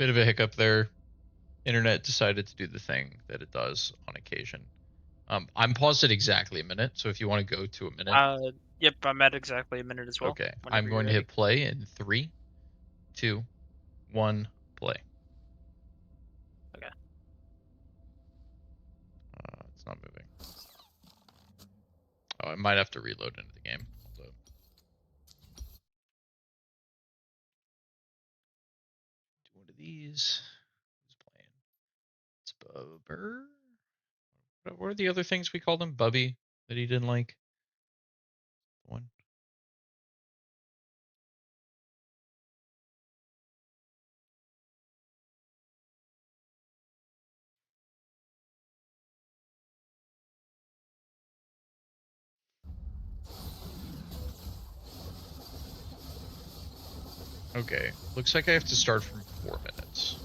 Bit of a hiccup there. Internet decided to do the thing that it does on occasion. I'm paused at exactly a minute, so if you want to go to a minute, Yep, I'm at exactly a minute as well. okay. Whenever I'm you're going to ready. hit play in 3, 2, 1, play. Okay. It's not moving. Oh, I might have to reload into the game. Hold up. Do one of these. Who's playing? It's Bubber. What are the other things we called him? Bubby that he didn't like. One. Okay. Looks like I have to start from 4 minutes.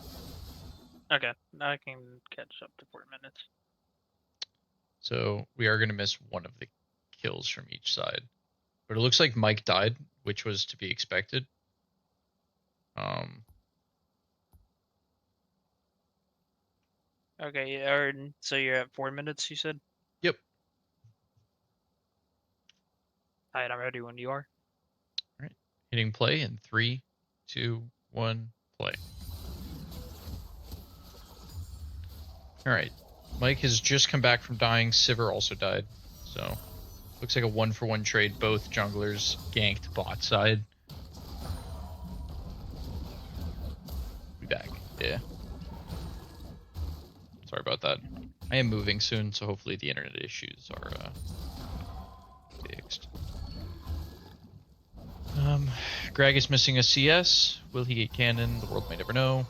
Okay. Now I can catch up to 4 minutes. So we are going to miss one of the kills from each side. But it looks like Mike died, which was to be expected. Okay, so you're at 4 minutes, you said? Yep. Alright, I'm ready when you are. All right. Hitting play in 3, 2, 1, play. All right. Mike has just come back from dying. Sivir also died. So looks like a 1-for-1 trade. Both junglers ganked bot side. Be back. Yeah. Sorry about that. I am moving soon, so hopefully the internet issues are fixed. Greg is missing a CS. Will he get cannon? The world may never know.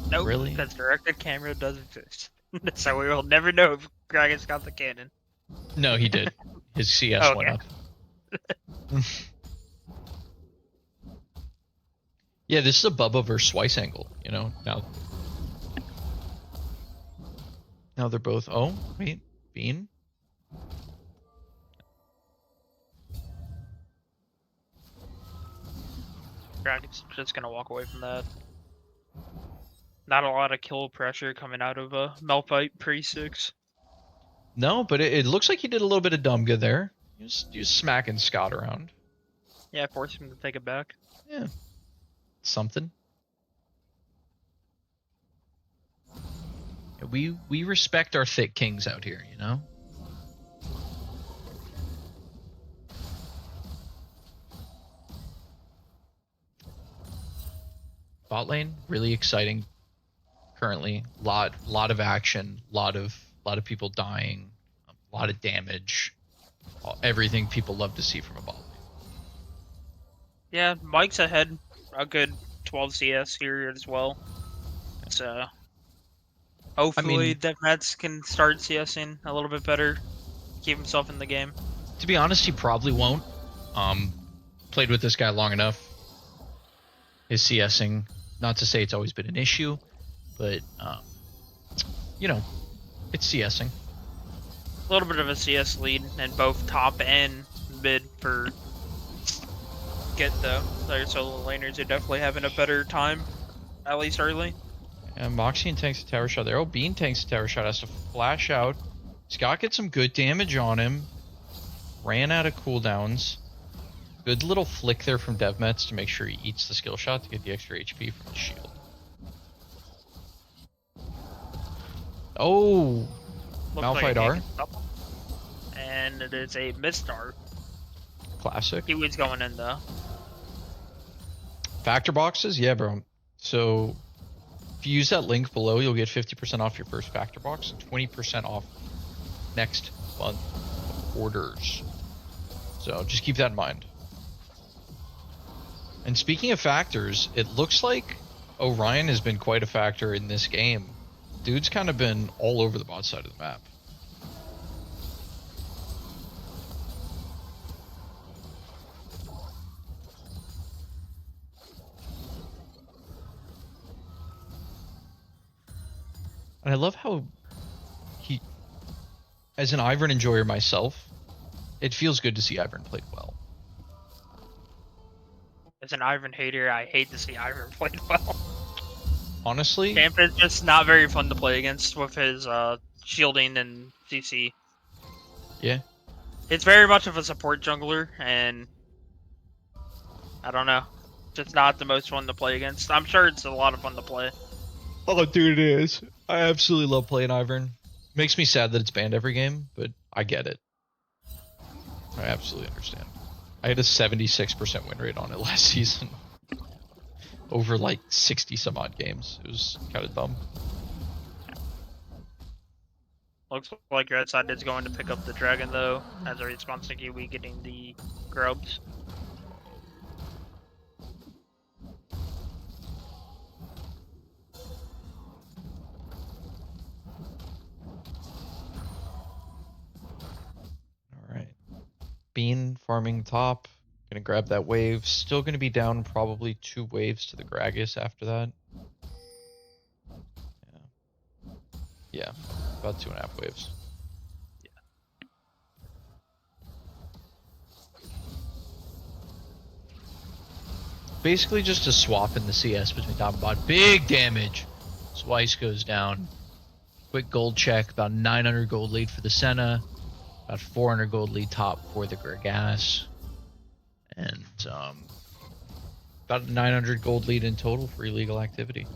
Nope, Really? because directed camera does exist. So we will never know if Dragon's got the cannon. No, he did. His CS went up. Yeah, this is a Bubba versus Swice angle, you know? Now they're both... Oh, wait. Bean? Dragon's just gonna walk away from that. Not a lot of kill pressure coming out of a Malphite pre-6. No, but it looks like he did a little bit of dumb good there. He was smacking Scott around. Yeah, force him to take it back. Yeah. Something. We respect our thick kings out here, you know? Bot lane, really exciting currently. Lot of action, lot of people dying, a lot of damage. Everything people love to see from a bot lane. Yeah, Mike's ahead a good 12 CS here as well. So hopefully that Mets can start CSing a little bit better, keep himself in the game. To be honest, he probably won't. Played with this guy long enough. His CSing, not to say it's always been an issue, but you know, it's CSing. A little bit of a CS lead in both top and mid for GIT though. Their solo laners are definitely having a better time, at least early. And Moxie and tanks a tower shot there. Oh, Bean tanks a tower shot, has to flash out. Scott gets some good damage on him. Ran out of cooldowns. Good little flick there from DevMets to make sure he eats the skill shot to get the extra HP from his shield. Oh, Malphite R. And it is a mid-star. Classic. He was going in though. Factor boxes? Yeah, bro. So if you use that link below, you'll get 50% off your first factor box and 20% off next month orders. So just keep that in mind. And speaking of factors, it looks like Orion has been quite a factor in this game. Dude's kind of been all over the bot side of the map. And I love how he, as an Ivern enjoyer myself, it feels good to see Ivern played well. As an Ivan hater, I hate to see Ivan played well. Honestly, Camp is just not very fun to play against with his shielding and CC. yeah. It's very much of a support jungler, and I don't know. Just not the most fun to play against. I'm sure it's a lot of fun to play. Oh, dude, it is. I absolutely love playing Ivern. Makes me sad that it's banned every game, but I get it. I absolutely understand. I had a 76% win rate on it last season. Over like 60 some odd games. It was kind of dumb. Looks like your side is going to pick up the dragon, though, as a response to Kiwi getting the grubs. Alright. Bean farming top. Gonna grab that wave. Still gonna be down probably 2 waves to the Gragas after that. Yeah, about 2.5 waves. Basically just a swap in the CS between top and bot. Big damage. Swice goes down. Quick gold check. About 900 gold lead for the Senna. About 400 gold lead top for the Gragas. And about 900 gold lead in total for illegal activity.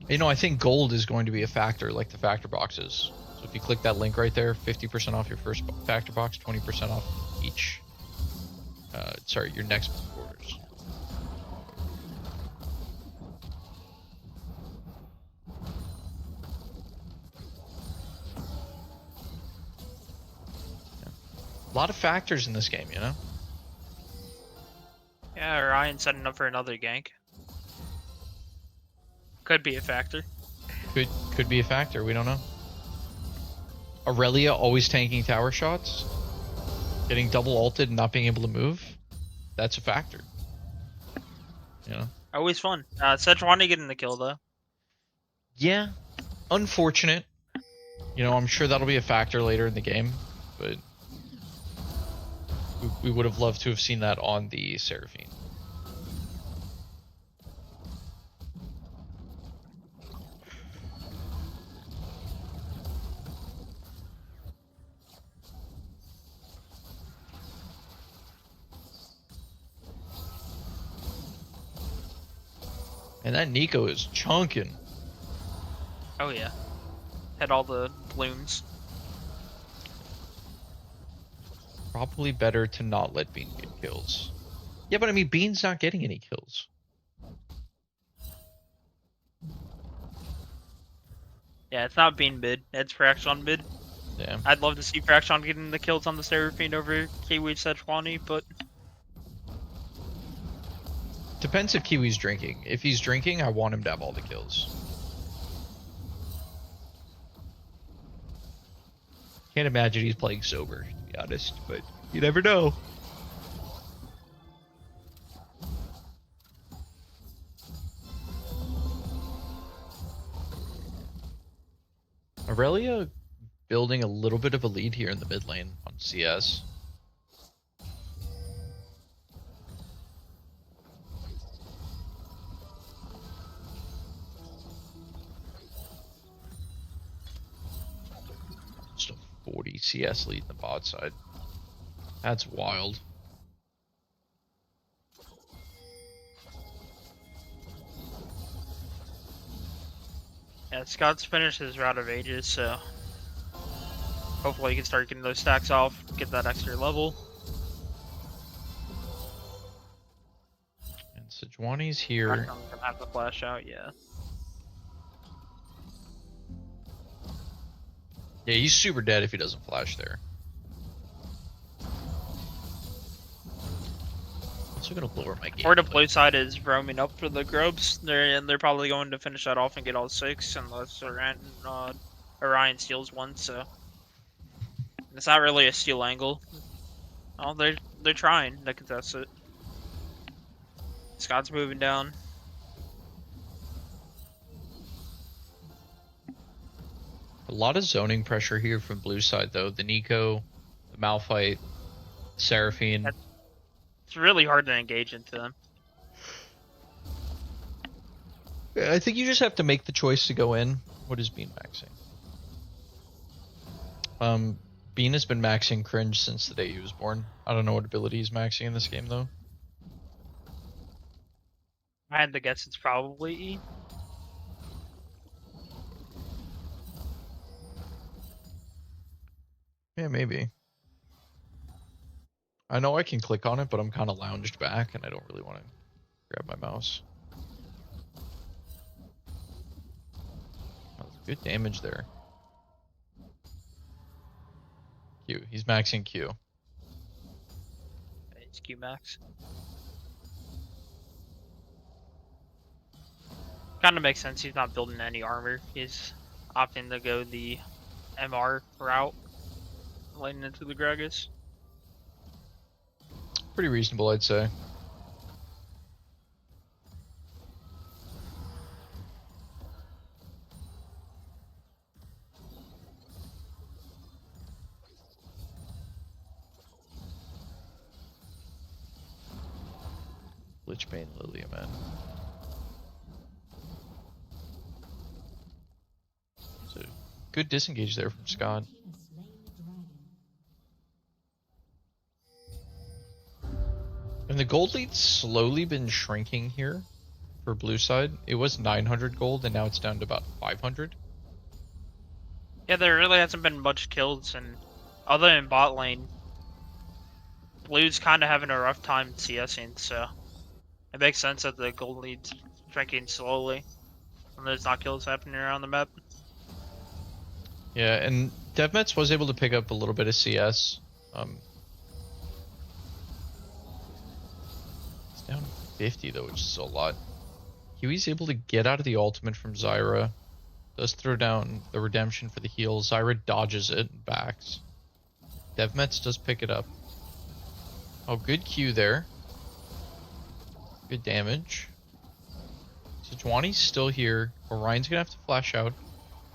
You know, I think gold is going to be a factor like the factor boxes. So if you click that link right there, 50% off your first factor box, 20% off each. Sorry, your next orders. Yeah. A lot of factors in this game, you know? Yeah, Ryan setting up for another gank. Could be a factor. Could be a factor, we don't know. Aurelia always tanking tower shots. Getting double ulted and not being able to move. That's a factor. You know? Always fun. Sejuani getting the kill, though. Yeah. Unfortunate. You know, I'm sure that'll be a factor later in the game, but we would have loved to have seen that on the Seraphine. And that Nico is chunking. Oh, yeah. Had all the blooms. Probably better to not let Bean get kills. Yeah, but I mean, Bean's not getting any kills. Yeah, it's not being mid. It's Fraction mid. Yeah. I'd love to see Fraction getting the kills on the Seraphine over Kiwi Sejuani, but Depends if Kiwi's drinking. If he's drinking, I want him to have all the kills. Can't imagine he's playing sober, to be honest, but you never know. Aurelia building a little bit of a lead here in the mid lane on CS. Just a 40 CS lead in the bot side. That's wild. yeah, Scott's finished his Route of Ages, so hopefully he can start getting those stacks off, get that extra level. And Sejuani's here. I'm gonna have to flash out, yeah. Yeah, he's super dead if he doesn't flash there. Also gonna lower my game. Or the blue side is roaming up for the grubs. They're probably going to finish that off and get all 6 unless Orion steals one, so it's not really a steal angle. Oh, they're trying to contest it. Scott's moving down. A lot of zoning pressure here from blue side though. The Nico, the Malphite, Seraphine. That's It's really hard to engage into them. Yeah, I think you just have to make the choice to go in. What is Bean maxing? Bean has been maxing cringe since the day he was born. I don't know what ability he's maxing in this game though. I had to guess it's probably E. Yeah, maybe. I know I can click on it, but I'm kind of lounged back and I don't really want to grab my mouse. Oh, good damage there. Q. He's maxing Q. It's Q max. Kind of makes sense. He's not building any armor. He's opting to go the MR route, leading into the Gragas. Pretty reasonable, I'd say. Lichbane Lilia, man. So good disengage there from Scott. And the gold lead's slowly been shrinking here for blue side. It was 900 gold and now it's down to about 500. Yeah, there really hasn't been much kills, and other than bot lane, blue's kind of having a rough time CSing, so it makes sense that the gold lead's shrinking slowly when there's not kills happening around the map. Yeah, and DevMets was able to pick up a little bit of CS. It's down 50 though, which is a lot. Huey's able to get out of the ultimate from Zyra. Does throw down the redemption for the heal. Zyra dodges it and backs. DevMets does pick it up. Oh, good Q there. Good damage. So Juani's still here. Orion's gonna have to flash out.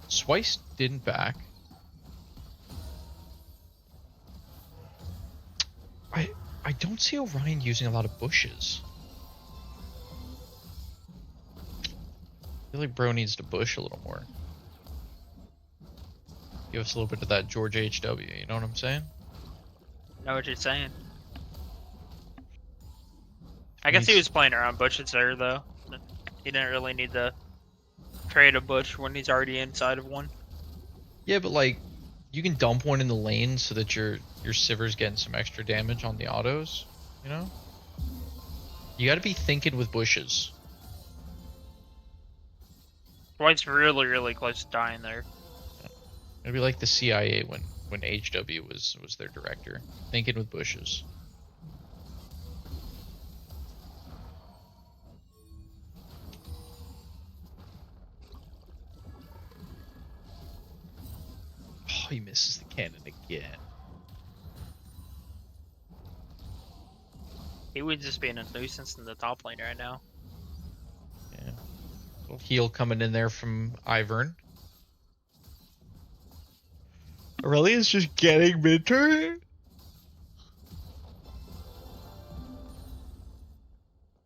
Swice didn't back. I don't see Orion using a lot of bushes. I feel like bro needs to bush a little more. Give us a little bit of that George HW, you know what I'm saying? Know what you're saying? I guess he was playing around bushes there, though. He didn't really need to trade a bush when he's already inside of one. Yeah, but like, you can dump one in the lane so that your Sivir's getting some extra damage on the autos, you know? You gotta be thinking with bushes. Dwight's really, really close to dying there. It'd be like the CIA when HW was their director. Thinking with bushes. Oh, he misses the cannon again. He would just be a nuisance in the top lane right now. Yeah. Little heal coming in there from Ivern. Aurelia's just getting mid-turn.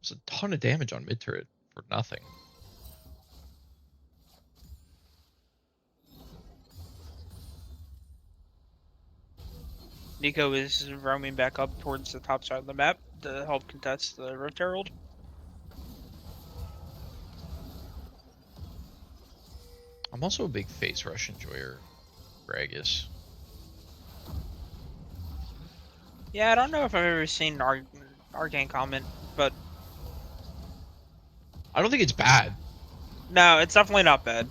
There's a ton of damage on mid-turret for nothing. Nico is roaming back up towards the top side of the map to help contest the Rift Herald. I'm also a big face rush enjoyer, Gragas. Yeah, I don't know if I've ever seen Arcane comment, but I don't think it's bad. no, it's definitely not bad.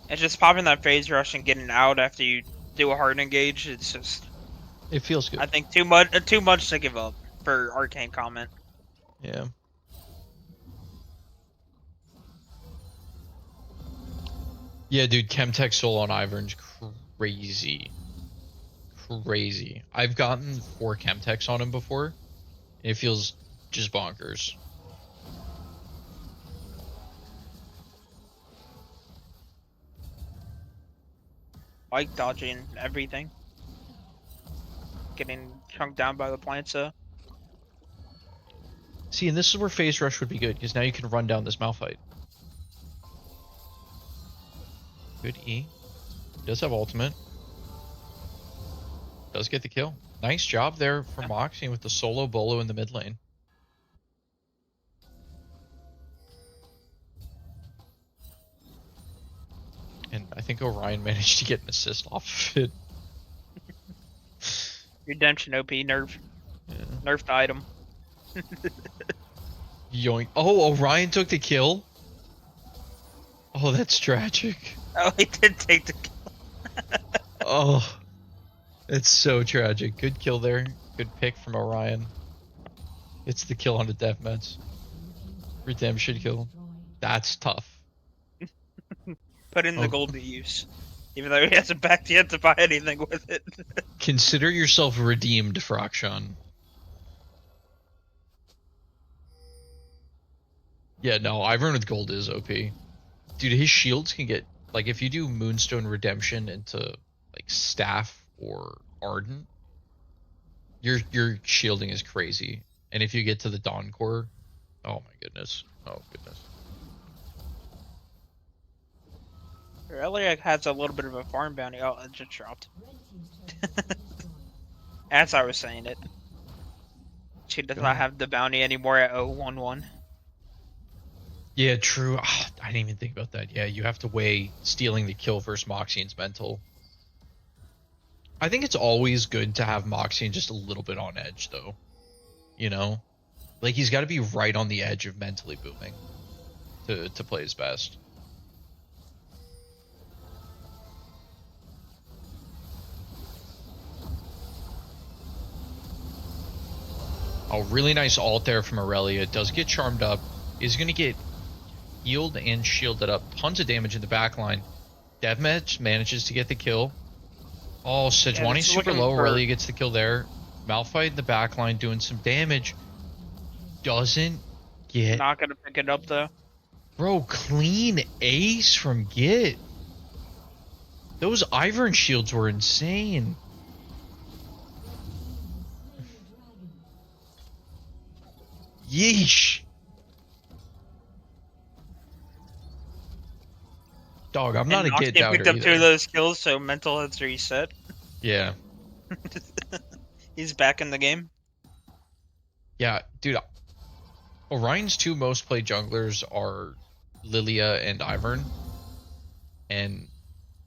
It's just popping that phase rush and getting out after you do a hard engage. It's just, It feels good. I think too much to give up for Arcane comment. Yeah. Yeah, dude, Chemtech Soul on Ivern's crazy. Crazy. I've gotten 4 Chemtechs on him before, and it feels just bonkers. Like dodging everything. Getting chunked down by the plants, so. See, and this is where phase rush would be good, because now you can run down this Malphite. Good E. Does have ultimate. Does get the kill. Nice job there from Moxie with the solo bolo in the mid lane. And I think Orion managed to get an assist off of it. Redemption OP nerf. Yeah. Nerfed item. Yoink. Oh, Orion took the kill? Oh, that's tragic. Oh, he did take the kill. Oh, it's so tragic. Good kill there. Good pick from Orion. It's the kill on the deathmatch. Redemption kill. That's tough. Put in the gold to use. Even though he hasn't backed yet to buy anything with it. Consider yourself redeemed, Fraction. Yeah, no, Ivern with gold is OP. Dude, his shields can get, like, if you do Moonstone Redemption into, like, Staff or Ardent, your shielding is crazy. And if you get to the Dawn Core, oh my goodness. Oh, goodness. Relic has a little bit of a farm bounty. Oh, it just dropped. As I was saying it. She does not have the bounty anymore at 011. Yeah, true. I didn't even think about that. Yeah, you have to weigh stealing the kill versus Moxian's mental. I think it's always good to have Moxian just a little bit on edge, though. You know? Like, he's got to be right on the edge of mentally booming to play his best. Oh, really nice ult there from Aurelia. Does get charmed up. Is going to get healed and shielded up. Tons of damage in the backline. Deathmatch manages to get the kill. Oh, Sejuani's super low. Aurelia gets the kill there. Malphite in the backline doing some damage. Doesn't get... Not going to pick it up, though. Bro, clean ace from GIT. Those Ivern shields were insane. Yeesh. Dog, I'm not a GIT doubter picked up either. 2 of those kills, so mental has reset. Yeah. He's back in the game. Yeah, dude. Orion's 2 most played junglers are Lilia and Ivern. And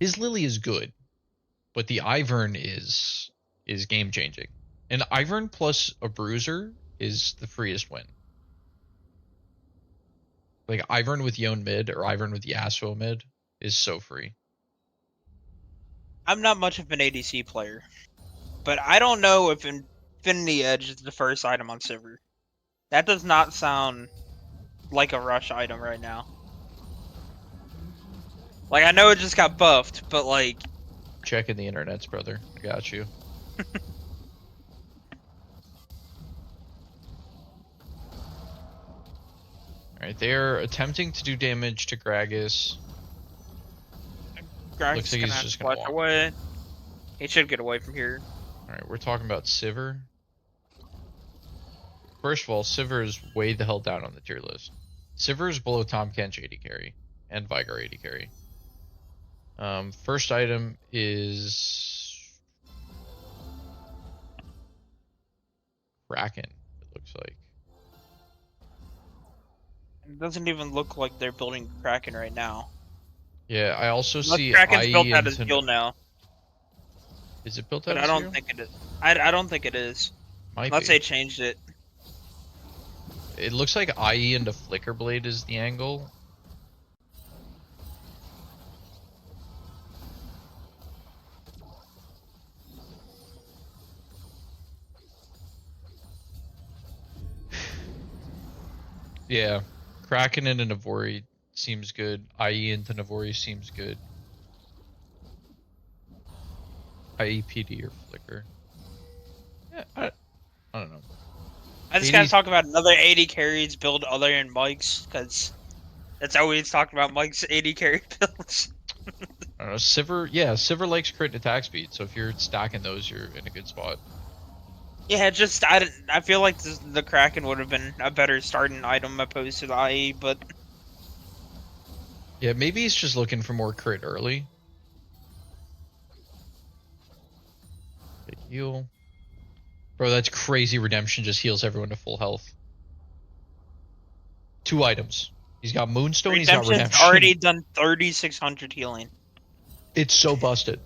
his Lily is good, but the Ivern is game changing. And Ivern plus a bruiser is the freest win. Like Ivern with Yone mid or Ivern with Yasuo mid is so free. I'm not much of an ADC player, but I don't know if Infinity Edge is the first item on Sivir. That does not sound like a rush item right now. Like, I know it just got buffed, but like... Checking the internets, brother. I got you. Alright, they're attempting to do damage to Gragas. Gragas looks like he's just gonna walk away. He should get away from here. Alright, we're talking about Sivir. First of all, Sivir is way the hell down on the tier list. Sivir is below Tahm Kench AD carry and Vigar AD carry. First item is Kraken, it looks like. It doesn't even look like they're building Kraken right now. Yeah, I also see Kraken's built out his guild now. Is it built out? But I don't think it is. I don't think it is. Unless they changed it. It looks like IE into Flicker Blade is the angle. Yeah, Kraken into Navori seems good. IE into Navori seems good. IE PD or Flicker. Yeah, I don't know. I just gotta talk about another 80 carries build other than Mike's, because that's always talking about Mike's 80 carry builds. I don't know, Sivir, yeah, Sivir likes crit and attack speed, so if you're stacking those, you're in a good spot. Yeah, just I feel like the Kraken would have been a better starting item opposed to the IE, but Yeah, maybe he's just looking for more crit early. Big heal. Bro, that's crazy. Redemption just heals everyone to full health. 2 items. He's got Moonstone, he's got Redemption's Redemption. already done 3,600 healing. It's so busted.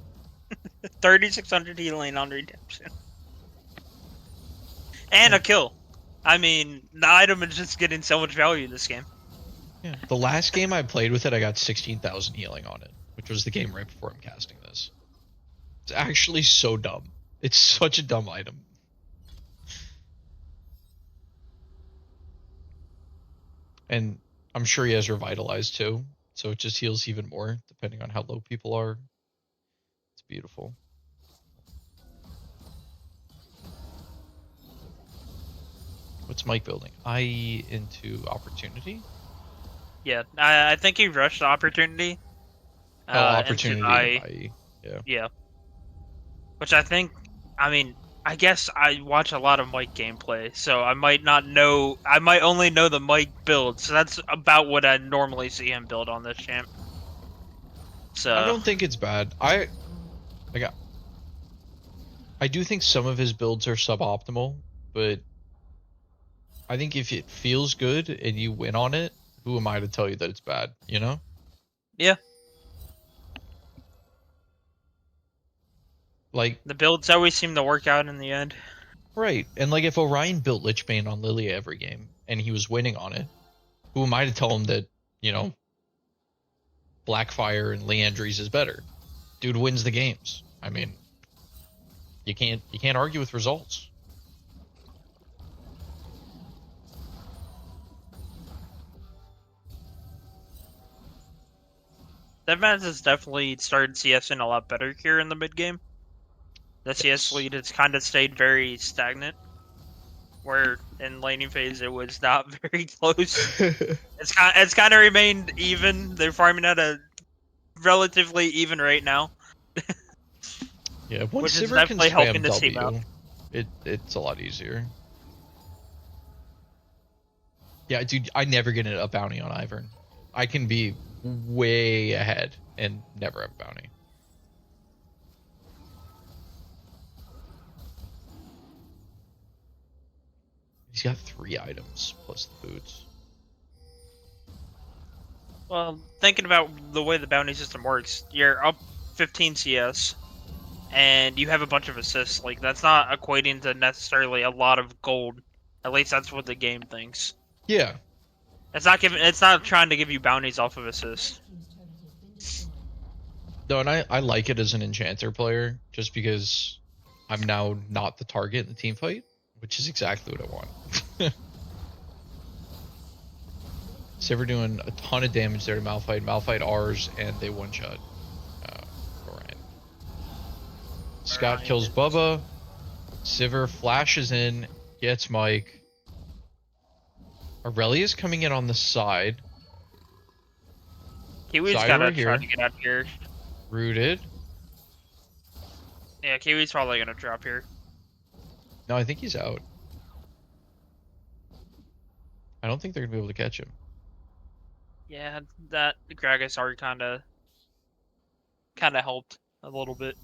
3,600 healing on Redemption. And Yeah. a kill. I mean, the item is just getting so much value in this game. Yeah. The last game I played with it, I got 16,000 healing on it, which was the game right before I'm casting this. It's actually so dumb. It's such a dumb item. And I'm sure he has Revitalize too, so it just heals even more depending on how low people are. It's beautiful. What's Mike building? IE into Opportunity? Yeah, I think he rushed the opportunity Oh, into the Opportunity into IE. IE. Yeah. Yeah, which I think, I mean, I guess I watch a lot of Mike gameplay, so I might not know. I might only know the Mike build, so that's about what I normally see him build on this champ. I So don't think it's bad. Like I do think some of his builds are suboptimal, but I think if it feels good and you win on it, who am I to tell you that it's bad, you know? yeah, Like, the builds always seem to work out in the end. right. And like if Orion built Lichbane on Lilia every game and he was winning on it, who am I to tell him that, you know, Blackfire and Leandries is better? Dude wins the games. I mean, you can't argue with results. Deadmans has definitely started CSing a lot better here in the mid game. The CS Yes. lead has kind of stayed very stagnant, where in laning phase it was not very close. It's kind of remained even. They're farming at a relatively even rate now, Yeah, once which is Sivir can definitely helping spam the team out. W, it's a lot easier. Yeah, dude, I never get a bounty on Ivern. I can be way ahead and never have a bounty. He's got 3 items plus the boots. Well, thinking about the way the bounty system works, you're up 15 CS and you have a bunch of assists. Like that's not equating to necessarily a lot of gold. At least that's what the game thinks. Yeah. It's not giving. It's not trying to give you bounties off of assists. No, and I like it as an enchanter player just because I'm now not the target in the team fight, which is exactly what I want. Sivir doing a ton of damage there to Malphite. Malphite R's and they one-shot Orion. Scott kills Bubba. Sivir flashes in, gets Mike. Aurelia's coming in on the side. Kiwi's Side over gotta try here. to get out here. Rooted. Yeah, Kiwi's probably gonna drop here. No, I think he's out. I don't think they're gonna be able to catch him. Yeah, that Gragas art kinda helped a little bit.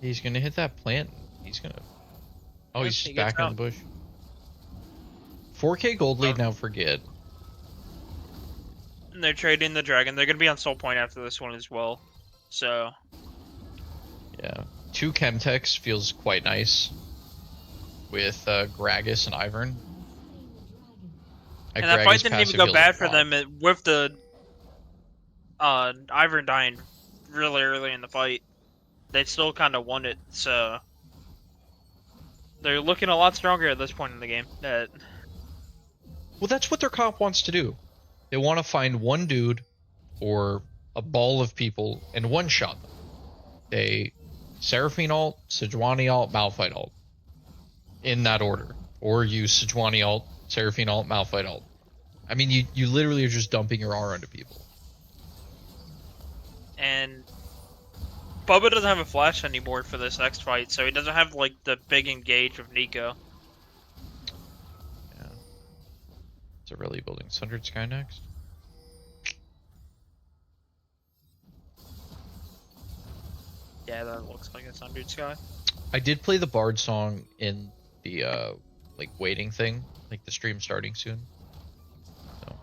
He's gonna hit that plant. He's gonna. Oh, Yep, he's he just gets back in the out. bush. 4K gold Oh, lead now for Git. and they're trading the dragon. They're gonna be on Soul Point after this one as well. So Yeah. 2 Chemtechs feels quite nice with Gragas and Ivern. and that fight Gragas didn't even passive go heals a bad for lot. them with the Ivern dying really early in the fight. They still kind of won it, so they're looking a lot stronger at this point in the game. Well, that's what their comp wants to do. They want to find one dude or a ball of people and one shot them. They Seraphine ult, Sejuani ult, Malphite ult. In that order. Or use Sejuani ult, Seraphine ult, Malphite ult. I mean, you literally are just dumping your R onto people. And Bubba doesn't have a flash anymore for this next fight, so he doesn't have like the big engage of Nico. Yeah. Is Aurelia building Sundered Sky next? Yeah, that looks like a Sundered Sky. I did play the Bard song in the like waiting thing, like the stream starting soon. So.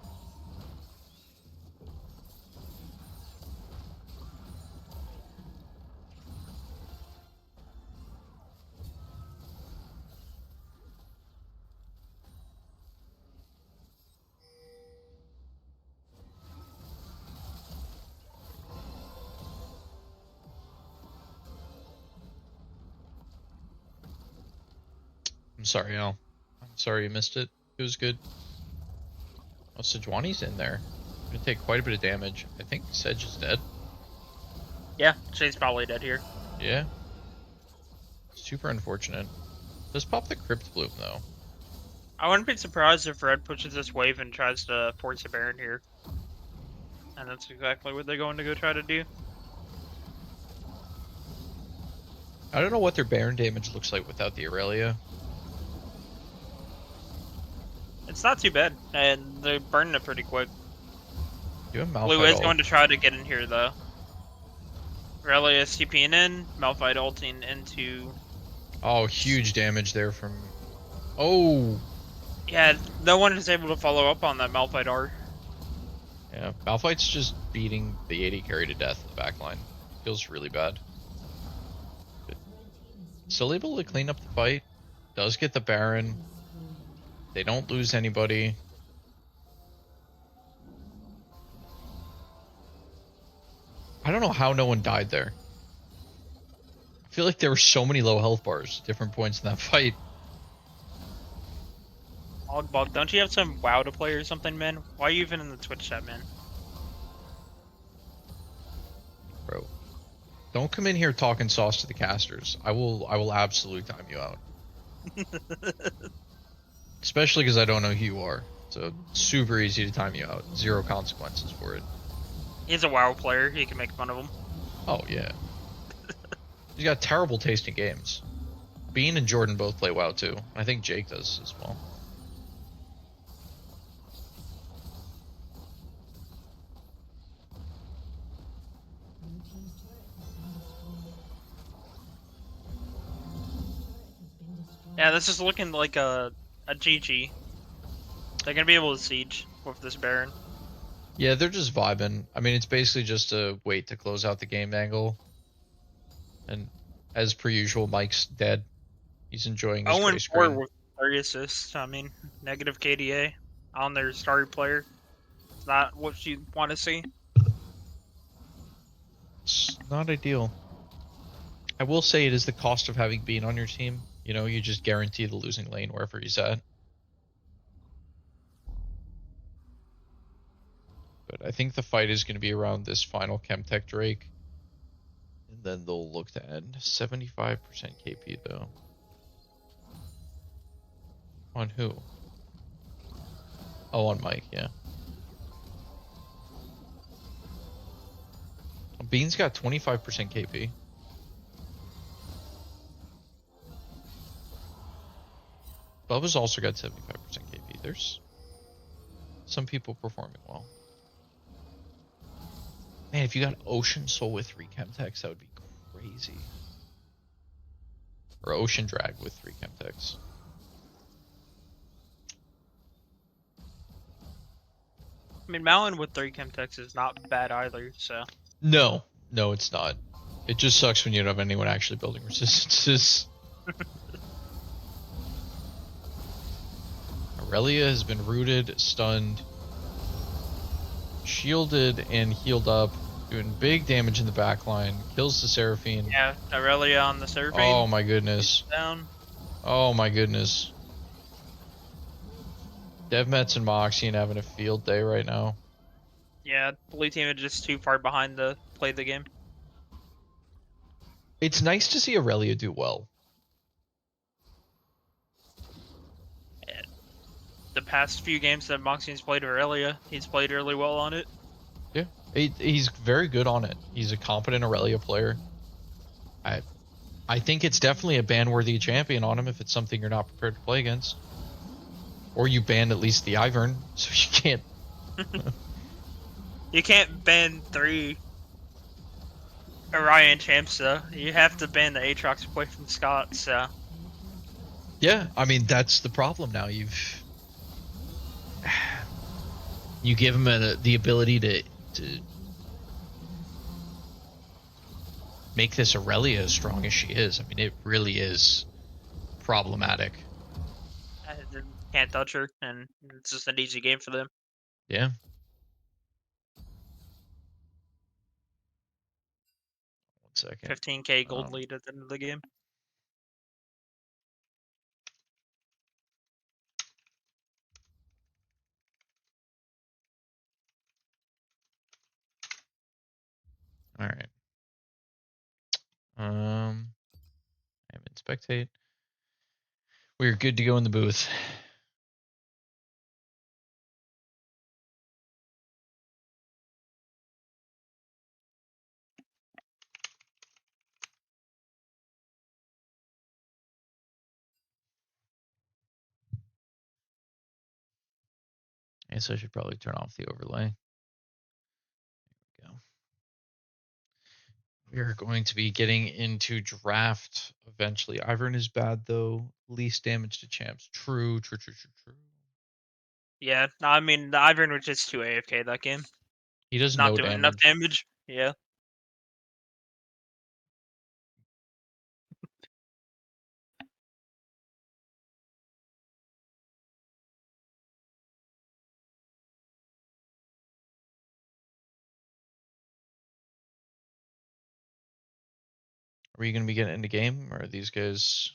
I'm sorry, Al. I'm sorry you missed it. It was good. Oh, Sejuani's in there. Gonna take quite a bit of damage. I think Sedge is dead. Yeah, she's probably dead here. Yeah. Super unfortunate. Let's pop the Crypt Bloom, though. I wouldn't be surprised if Red pushes this wave and tries to force a Baron here. And that's exactly what they're going to go try to do. I don't know what their Baron damage looks like without the Aurelia. It's not too bad, and they're burning it pretty quick. You have Malphite Blue is ult. going to try to get in here, though. Aurelia is TPing in, Malphite ulting into... Oh, huge damage there from... Oh! Yeah, no one is able to follow up on that Malphite R. Yeah, Malphite's just beating the 80 carry to death in the backline. Feels really bad. But still able to clean up the fight. Does get the Baron. They don't lose anybody. I don't know how no one died there. I feel like there were so many low health bars at different points in that fight. Ogbog, don't you have some WoW to play or something, man? Why are you even in the Twitch chat, man? Bro, don't come in here talking sauce to the casters. I will absolutely time you out. Especially because I don't know who you are. So super easy to time you out. Zero consequences for it. He's a WoW player. You can make fun of him. Oh yeah. He's got terrible taste in games. Bean and Jordan both play WoW too. I think Jake does as well. Yeah, this is looking like a GG. They're gonna be able to siege with this Baron. Yeah, they're just vibing. I mean, it's basically just a wait to close out the game angle. And as per usual, Mike's dead. He's enjoying his gray 0-4 screen. with 30 assists. I mean, negative KDA on their starting player. It's not what you want to see. It's not ideal. I will say it is the cost of having Bean on your team. You know, you just guarantee the losing lane wherever he's at. But I think the fight is going to be around this final Chemtech Drake. And then they'll look to end. 75% KP though. On who? Oh, on Mike, yeah. Bean's got 25% KP. Bubba's also got 75% KP. There's some people performing well. Man, if you got Ocean Soul with 3 Chemtechs, that would be crazy. Or Ocean Drag with 3 Chemtechs. I mean, Malin with 3 Chemtechs is not bad either, so... No, it's not. It just sucks when you don't have anyone actually building resistances. Aurelia has been rooted, stunned, shielded, and healed up, doing big damage in the backline. Kills the Seraphine. Yeah, Aurelia on the Seraphine. Oh my goodness. Down. Oh my goodness. DevMets and Moxian having a field day right now. Yeah, blue team is just too far behind to play the game. It's nice to see Aurelia do well. The past few games that Moxian's played Aurelia, he's played really well on it. Yeah, he's very good on it. He's a competent Aurelia player. I I think it's definitely a ban-worthy champion on him if it's something you're not prepared to play against. Or you ban at least the Ivern, so you can't. You can't ban 3 Orion champs, though. You have to ban the Aatrox away from Scott, so. Yeah, I mean that's the problem now. You give him the ability to make this Aurelia as strong as she is. I mean, it really is problematic. I can't touch her, and it's just an easy game for them. Yeah. 1 second. 15k gold lead at the end of the game. All right. I'm in spectate. We're good to go in the booth. I guess I should probably turn off the overlay. There we go. We are going to be getting into draft eventually. Ivern is bad though. Least damage to champs. True. Yeah, no, I mean, the Ivern was just too AFK that game. He does Not no doing enough damage. damage. Yeah. Are we going to be getting into game, or are these guys?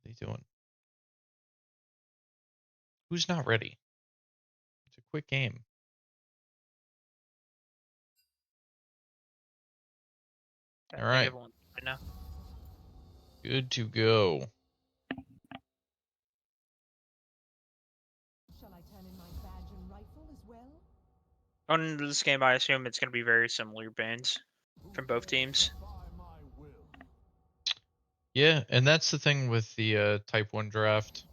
What are they doing? Who's not ready? It's a quick game. I All think right. everyone right now. Good to go. Shall I turn in my badge and rifle as well? Going into this game, I assume it's going to be very similar bans from both teams. Yeah, and that's the thing with the Type 1 draft.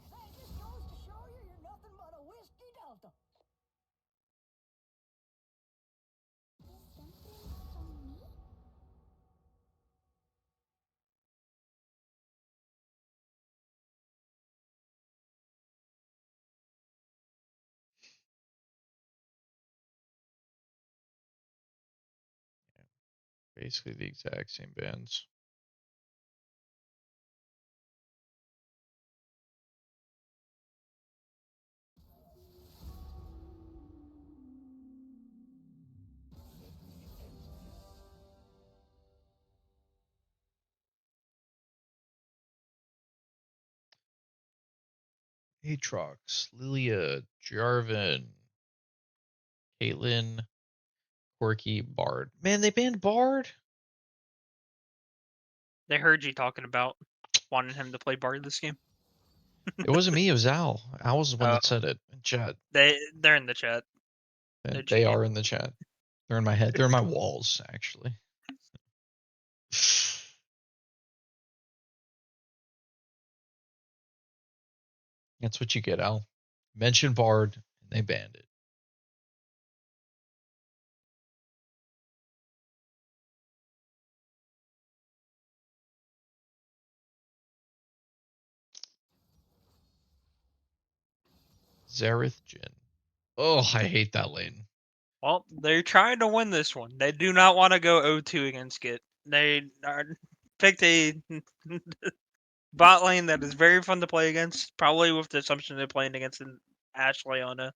Basically the exact same bands. Aatrox, Lilia, Jarvan, Caitlyn, Corky, Bard. Man, they banned Bard? They heard you talking about wanting him to play Bard this game. It wasn't me, it was Al. Al was the one Oh, that said it in chat. they're in the chat. They're They cheating. are in the chat. They're in my head. They're in my walls, actually. That's what you get, Al. Mention Bard, and they banned it. Zareth Jin. Oh, I hate that lane. Well, they're trying to win this one. They do not want to go 0-2 against GIT. They picked a bot lane that is very fun to play against, probably with the assumption they're playing against an Ashe Leona.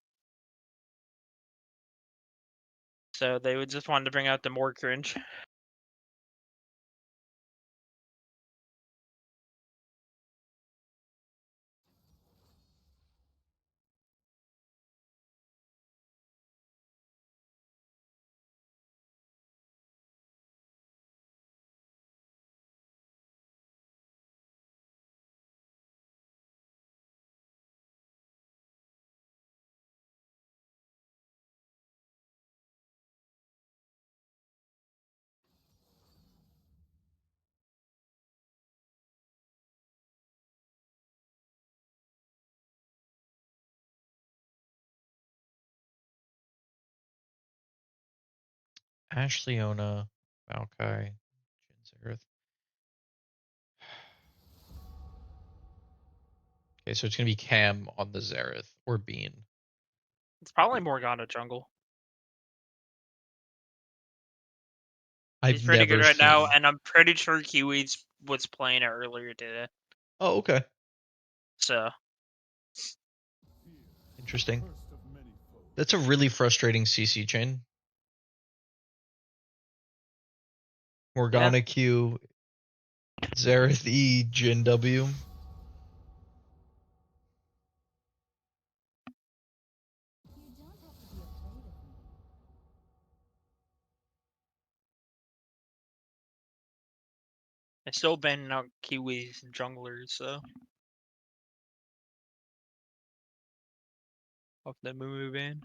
So they would just wanted to bring out the more cringe. Leona, Maokai, Jin Zareth. Okay, so it's gonna be Cam on the Zareth or Bean. It's probably Morgana jungle. I've He's pretty good never right now, seen. and I'm pretty sure Kiwi's was playing it earlier today. Oh, okay. So Interesting. That's a really frustrating CC chain. Morgana Q, Zareth E, Jin W. You don't have to be afraid of me. they're still banning out Kiwis and junglers. So off the Moo ban.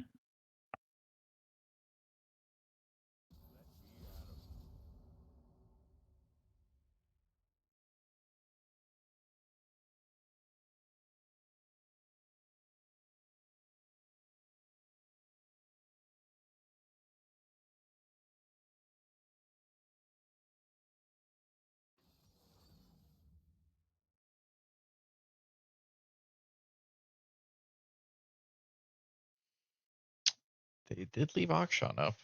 They did leave Akshan up.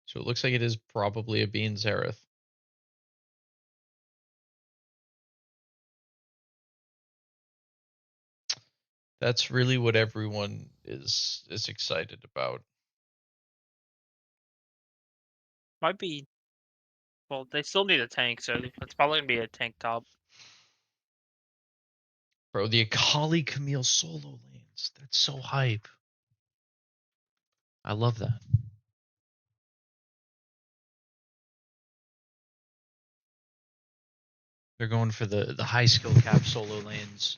So it looks like it is probably a Bean Zareth. That's really what everyone is excited about. Might be. Well, they still need a tank, so it's probably gonna be a tank top. Bro, the Akali Camille solo lanes. That's so hype. I love that. They're going for the high skill cap solo lanes,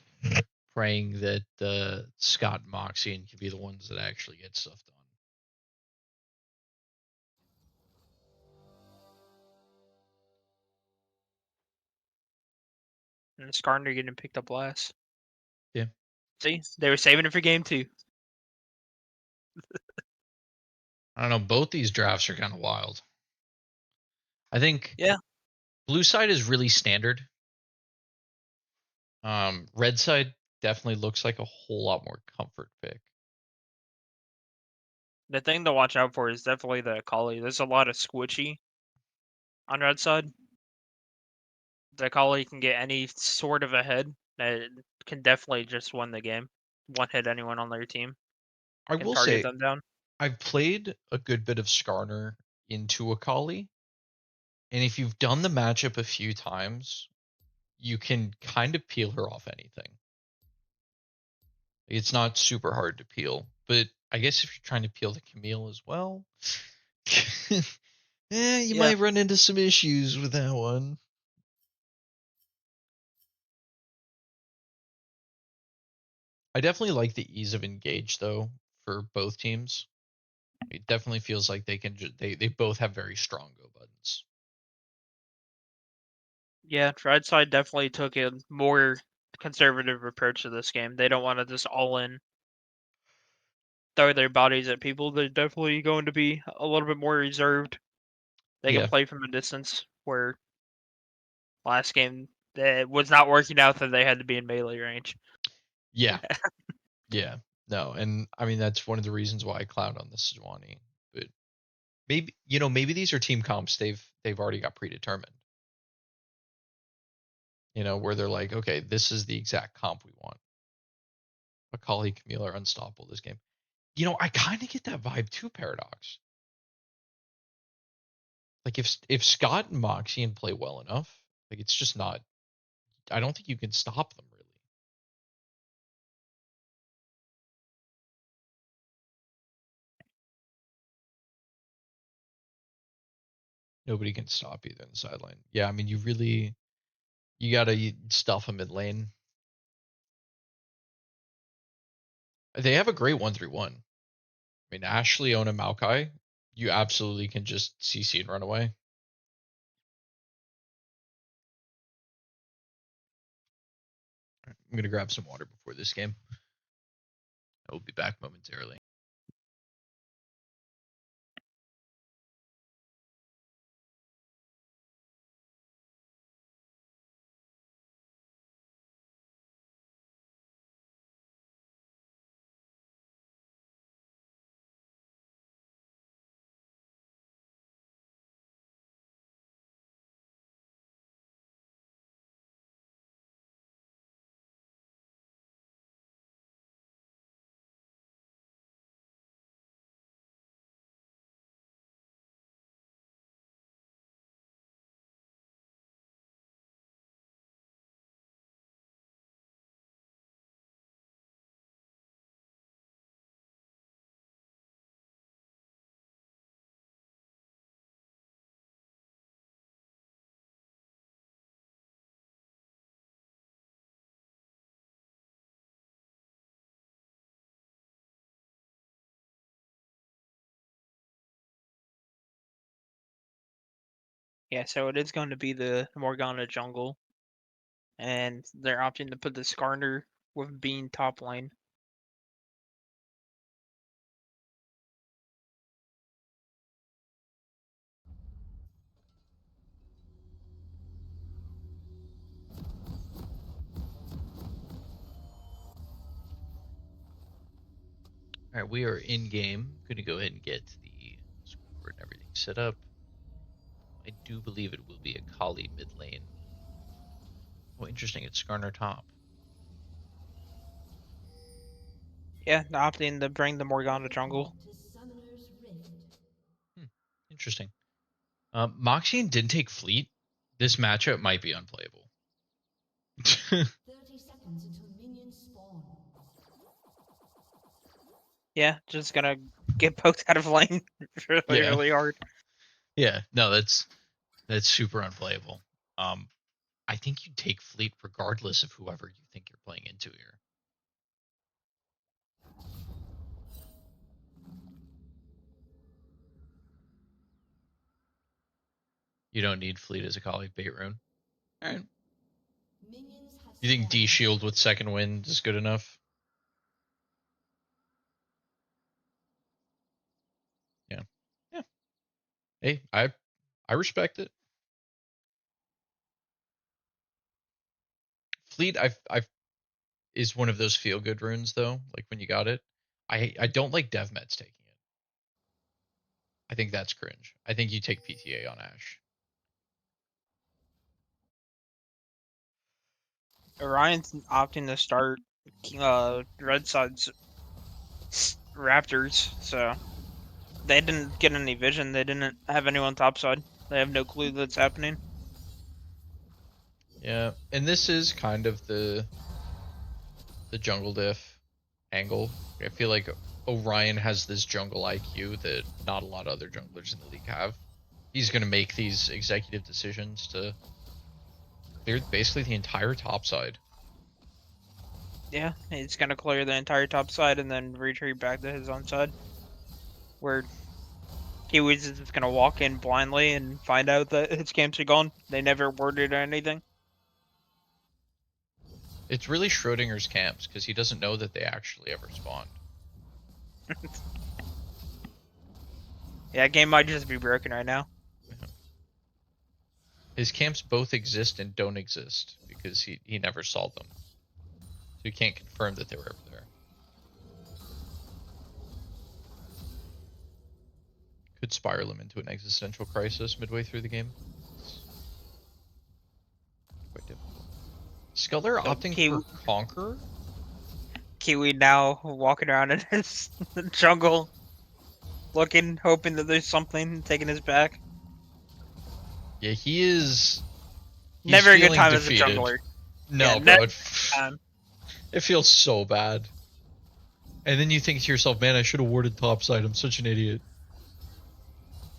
praying that Scott and Moxie can be the ones that actually get stuff done. And Skarner getting picked up last. Yeah. See, they were saving it for game 2. I don't know. Both these drafts are kind of wild. I think Yeah. blue side is really standard. Red side definitely looks like a whole lot more comfort pick. The thing to watch out for is definitely the Akali. There's a lot of squishy on red side. The Akali can get any sort of a head that can definitely just win the game. One hit anyone on their team. I Can will target say them down. I've played a good bit of Skarner into Akali, and if you've done the matchup a few times, you can kind of peel her off anything. It's not super hard to peel, but I guess if you're trying to peel the Camille as well, you Yeah. might run into some issues with that one. I definitely like the ease of engage though for both teams. It definitely feels like they can they both have very strong go buttons. Yeah, red side definitely took a more conservative approach to this game. They don't want to just all in throw their bodies at people. They're definitely going to be a little bit more reserved. They can Yeah. play from a distance, where last game it was not working out that they had to be in melee range. Yeah. Yeah. No, and I mean that's one of the reasons why I clown on the Sejuani. But maybe maybe these are team comps they've already got predetermined. Where they're like, okay, this is the exact comp we want. Akali, Camille are unstoppable this game. I kind of get that vibe too, Paradox. Like if Scott and Moxian play well enough, like it's just not. I don't think you can stop them really. Nobody can stop either in the sideline. Yeah, I mean you gotta stuff them in lane. They have a great 1-3-1. I mean Ashley, Ona, Maokai, you absolutely can just CC and run away. I'm gonna grab some water before this game. I will be back momentarily. Yeah, so it is going to be the Morgana jungle. And they're opting to put the Skarner with Bean top lane. All right, we are in game. Going to go ahead and get the scoreboard and everything set up. I do believe it will be a Kali mid lane. Oh, interesting. It's Skarner top. Yeah, opting to bring the Morgana jungle. Interesting. Moxian didn't take fleet. This matchup might be unplayable. 30 seconds until minions spawn. Yeah, just gonna get poked out of lane really, Yeah. really hard. Yeah, no, that's super unplayable. I think you take fleet regardless of whoever you think you're playing into here. You don't need fleet as a colleague bait rune. All right. You think D shield with second wind is good enough? Yeah. Yeah. Hey, I respect it. Fleet I've is one of those feel good runes though, like when you got it. I don't like dev meds taking it. I think that's cringe. I think you take PTA on Ash. Orion's opting to start Red Side's Raptors, so they didn't get any vision. They didn't have anyone topside. They have no clue that's happening. Yeah, and this is kind of the jungle diff angle. I feel like Orion has this jungle IQ that not a lot of other junglers in the league have. He's going to make these executive decisions to clear basically the entire top side. Yeah, he's gonna clear the entire top side and then retreat back to his own side, where Kiwis is just gonna walk in blindly and find out that his camps are gone. They never worded anything. It's really Schrodinger's camps because he doesn't know that they actually ever spawned. Yeah, game might just be broken right now. His camps both exist and don't exist because he never saw them. So he can't confirm that they were ever there. Could spiral him into an existential crisis midway through the game. It's quite difficult. Sculler So opting for Conquer? Kiwi now walking around in his jungle, looking, hoping that there's something taking his back. Yeah, he's Never a good feeling time defeated. as a jungler. No, Yeah, bro. time. It feels so bad. And then you think to yourself, man, I should have warded topside. I'm such an idiot.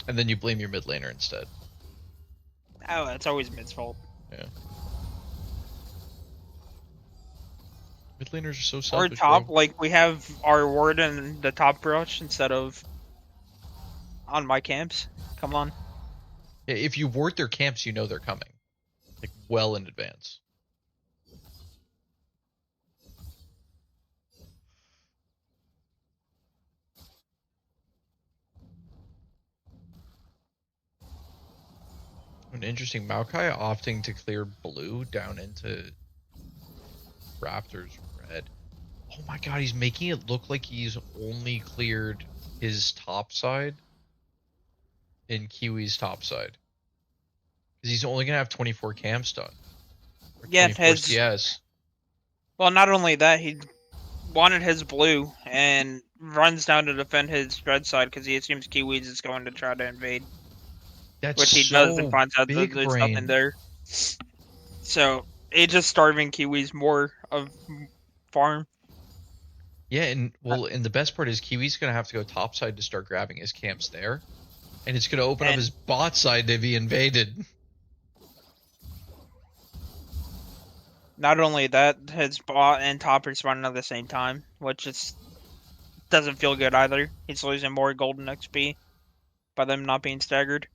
And then you blame your mid laner instead. Oh, it's always mid's fault. Yeah. Mid laners are so Or selfish, top, bro. like we have our ward in the top brush instead of on my camps. Come on. Yeah, if you ward their camps, you know they're coming. Like, well in advance. An interesting Maokai opting to clear blue down into Raptors red. Oh my god, he's making it look like he's only cleared his top side in Kiwi's top side. Because he's only going to have 24 camps done. Or Yeah, 24 his. CS. Well, not only that, he wanted his blue and runs down to defend his red side because he assumes Kiwis is going to try to invade. That's Which he does and so finds out that big there's brain. nothing there. So it's just starving Kiwis more of farm. Yeah, and well, and the best part is Kiwi's gonna have to go topside to start grabbing his camps there, and it's gonna open up his bot side to be invaded. Not only that, his bot and top are spawning at the same time, which just doesn't feel good either. He's losing more golden XP by them not being staggered.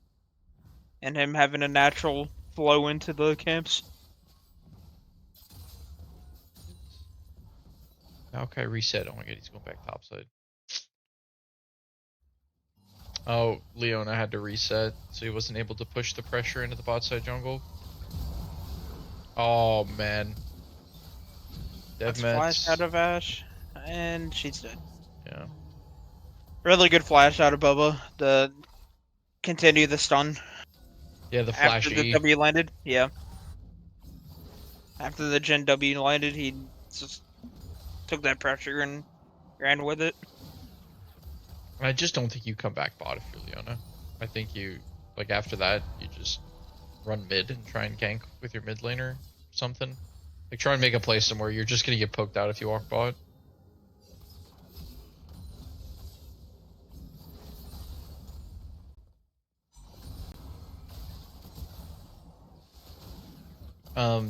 and him having a natural flow into the camps. Okay, reset. Oh my god, he's going back topside. Oh, Leona had to reset, so he wasn't able to push the pressure into the bot side jungle. Oh man. That's flash out Devmets. of Ash, and she's dead. Yeah. Really good flash out of Bubba to continue the stun Yeah, the after flash the E. W landed. Yeah. After the Gen W landed, he just took that pressure and ran with it. I just don't think you come back bot if you're Leona. I think you, like, after that, you just run mid and try and gank with your mid laner or something. Like, try and make a play somewhere. You're just gonna get poked out if you walk bot.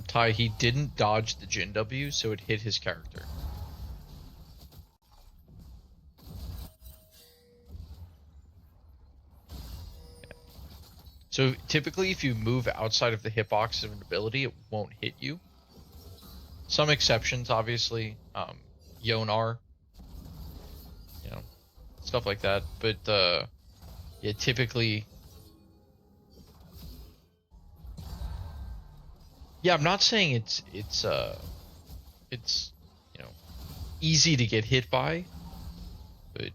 Ty, he didn't dodge the Jin W, so it hit his character. So typically, if you move outside of the hitbox of an ability, it won't hit you. Some exceptions, obviously, Yonar, you know, stuff like that. But yeah, typically, yeah, I'm not saying it's you know easy to get hit by, but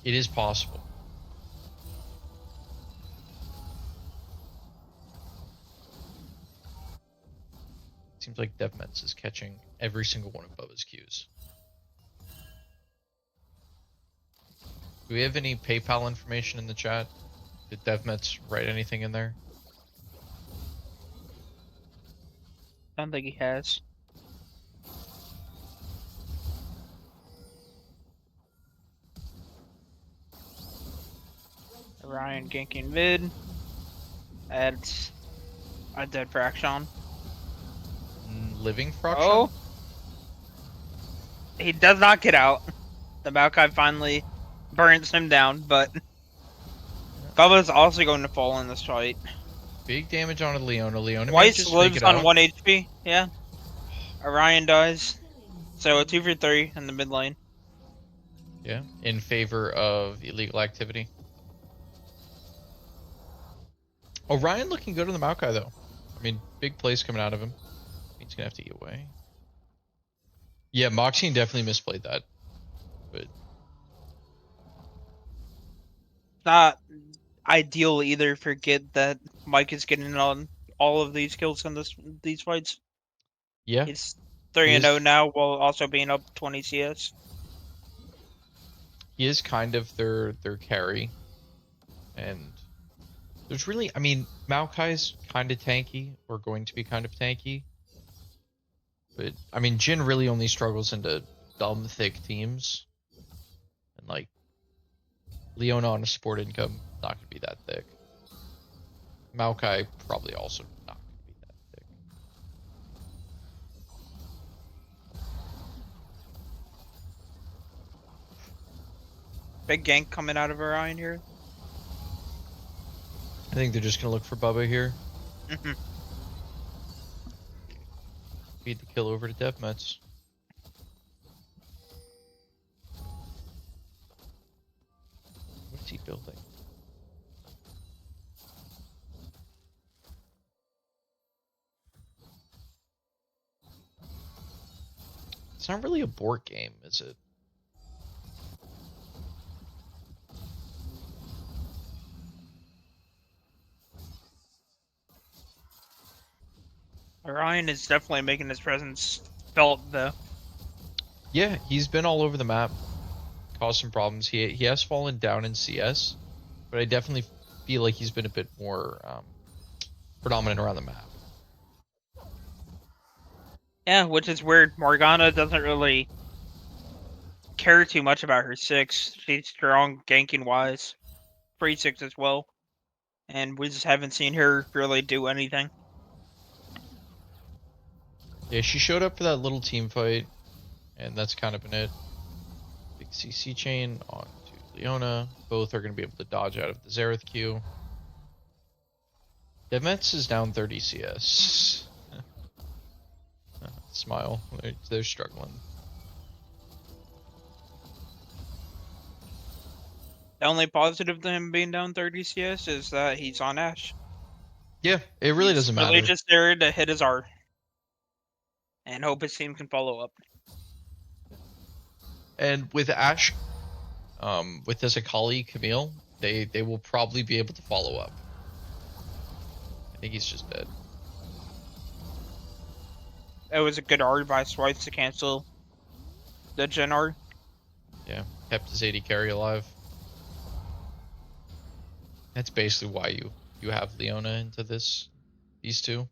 it is possible. Seems like DevMets is catching every single one of Bubba's cues. Do we have any PayPal information in the chat? Did DevMets write anything in there? I don't think he has. Ryan ganking mid. Adds a dead fraction. Living fraction? Oh! He does not get out. The Maokai finally burns him down, but Bubba's also going to fall in this fight. Big damage on Leona. Leona may Weiss just fake lives it on out. 1 HP, yeah. Orion dies. So a 2 for 3 in the mid lane. Yeah, in favor of illegal activity. Orion looking good on the Maokai, though. I mean, big plays coming out of him. He's gonna have to eat away. Yeah, Moxine definitely misplayed that. But Not ideal either. Forget that Mike is getting on all of these kills in these fights. yeah, He's he 3-0 is now while also being up 20 CS. he is kind of their carry. And there's really, I mean, Maokai's kind of tanky, or going to be kind of tanky. But I mean, Jin really only struggles into dumb thick teams. And like Leona on a support income, not gonna be that thick. Maokai probably also not gonna be that thick. Big gank coming out of Orion here. I think they're just gonna look for Bubba here. Feed the kill over to DevMets. What's he building? It's not really a board game, is it? Orion is definitely making his presence felt, though. Yeah, he's been all over the map, caused some problems. He has fallen down in CS, but I definitely feel like he's been a bit more predominant around the map. Yeah, which is weird. Morgana doesn't really care too much about her 6. She's strong ganking wise. Free 6 as well. And we just haven't seen her really do anything. Yeah, she showed up for that little team fight, and that's kind of been it. Big CC chain on to Leona. Both are going to be able to dodge out of the Xerath Q. Devmets is down 30 CS. Smile. They're struggling. The only positive to him being down 30 CS is that he's on Ash. Yeah, it really doesn't Really matter. just there to hit his R. And hope his team can follow up. And with Ash, with this Akali Camille, they will probably be able to follow up. I think he's just dead. It was a good R by Swipes to cancel the Gen R. Yeah, kept his 80 carry alive. That's basically why you have Leona into these two.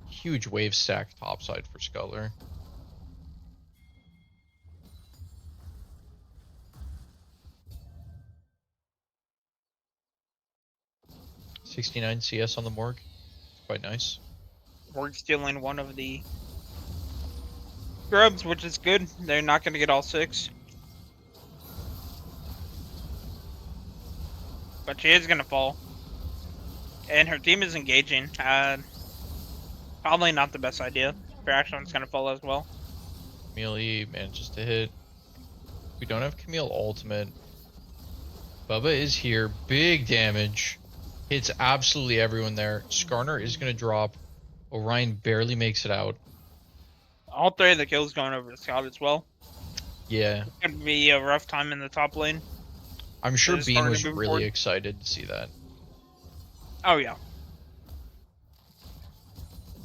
Huge wave stack topside for Sculler. $69 CS on the Morgue. Quite nice. We're stealing one of the grubs, which is good. They're not going to get all 6. But she is going to fall. And her team is engaging. Probably not the best idea. Fraction's going to fall as well. Camille manages to hit. We don't have Camille ultimate. Bubba is here. Big damage. Hits absolutely everyone there. Skarner is going to drop. Orion barely makes it out. All 3 of the kills going over to Scout as well. Yeah. It's going to be a rough time in the top lane. I'm sure Is Bean Skarner was moving really forward? excited to see that. Oh, yeah.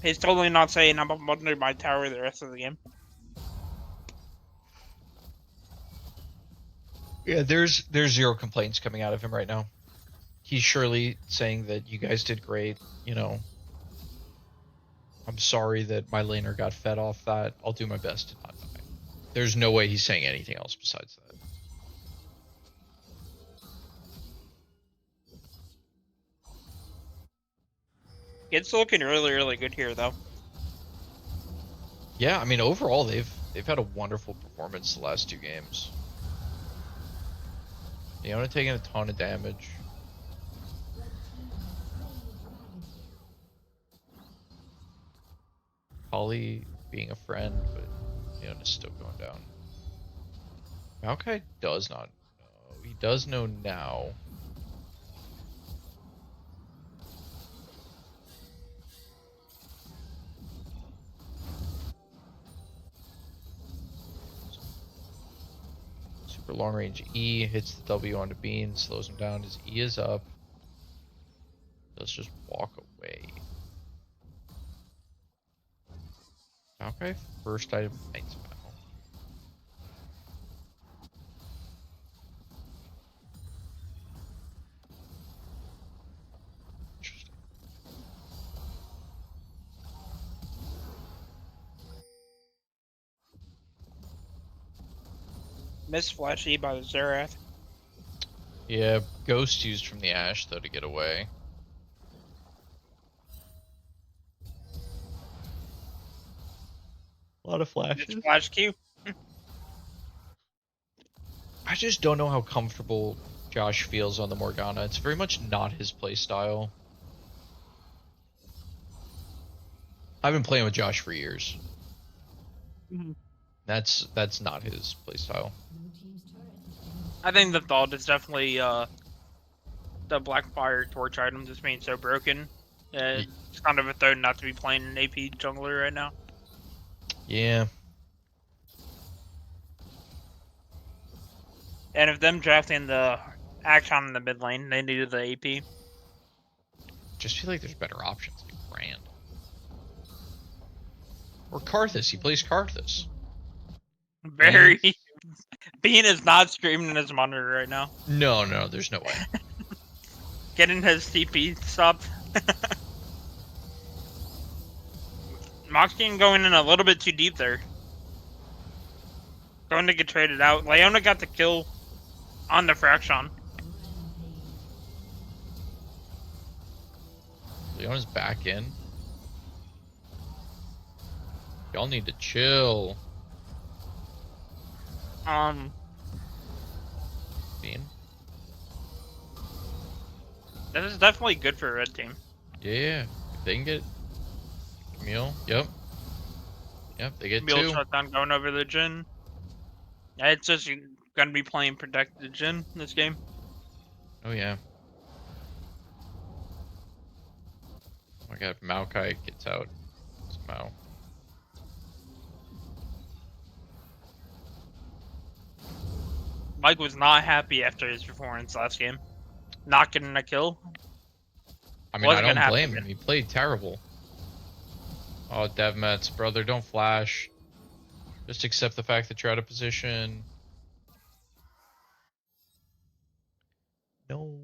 He's totally not saying I'm up under my tower the rest of the game. Yeah, there's zero complaints coming out of him right now. He's surely saying that you guys did great, you know. I'm sorry that my laner got fed off that. I'll do my best to not die. There's no way he's saying anything else besides that. It's looking really, really good here, though. Yeah, I mean overall they've had a wonderful performance the last 2 games. Leona taking a ton of damage. Holly being a friend, but Leona's still going down. Maokai does not know. He does know now. Super long range E hits the W onto Bean, slows him down. His E is up. Let's just walk away. Okay, first item Knight's Vow. Interesting. Miss Flashy by Zerath. Yeah, Ghost used from the Ash though to get away. A lot of flashes. Miss Flash Q. I just don't know how comfortable Josh feels on the Morgana. It's very much not his playstyle. I've been playing with Josh for years. Mm-hmm. That's not his playstyle. I think the thought is definitely the Blackfire torch item just being so broken. It's kind of a third not to be playing an AP jungler right now. Yeah. And if them drafting the Action in the mid lane, they needed the AP. Just feel like there's better options like Brand. Or Karthus. He plays Karthus. Very. Bean is not screaming in his monitor right now. No, there's no way. Getting his TP stopped. Moxie going in a little bit too deep there. Going to get traded out. Leona got the kill on the Fraction. Leona's back in. Y'all need to chill. Bean. This is definitely good for a red team. Yeah. If they can get Camille. Yep. Yep, they get Camille 2. shutdown going over the Jin. It's just gonna be playing protected Jin this game. Oh yeah. Oh my god, Maokai gets out somehow. Mike was not happy after his performance last game. Not getting a kill. I mean, I Wasn't gonna don't happen blame him. again. He played terrible. Oh, DevMets, brother, don't flash. Just accept the fact that you're out of position. No.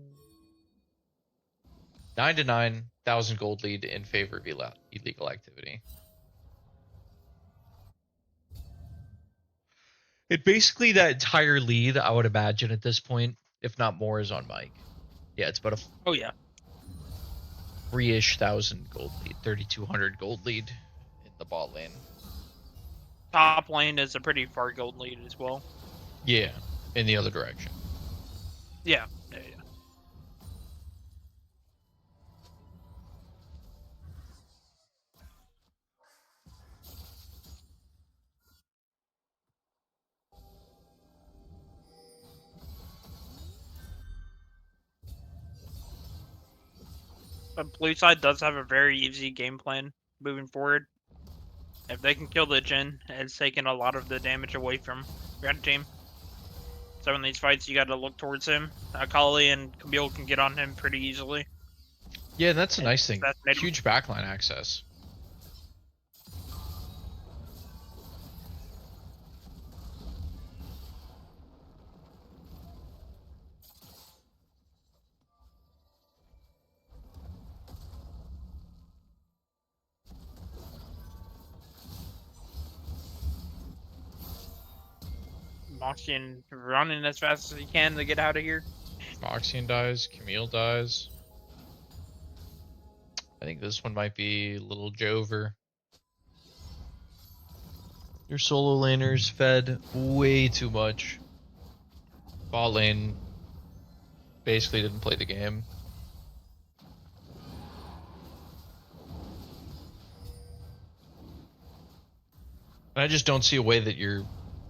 9 to 9, 1,000 gold lead in favor of illegal activity. It basically that entire lead, I would imagine at this point, if not more, is on Mike. Yeah, it's about a Oh yeah. 3-ish thousand gold lead, 3,200 gold lead in the bot lane. Top lane is a pretty far gold lead as well. Yeah, in the other direction. Yeah. But blue side does have a very easy game plan moving forward. If they can kill the Jin, it's taking a lot of the damage away from red team. So in these fights, you got to look towards him. Akali and Camille can get on him pretty easily. Yeah, that's a And nice thing. assassinate him. Huge backline access. Moxian running as fast as he can to get out of here. Moxian dies, Camille dies. I think this one might be a little Jover. Your solo laners fed way too much. Bot lane basically didn't play the game. And I just don't see a way that your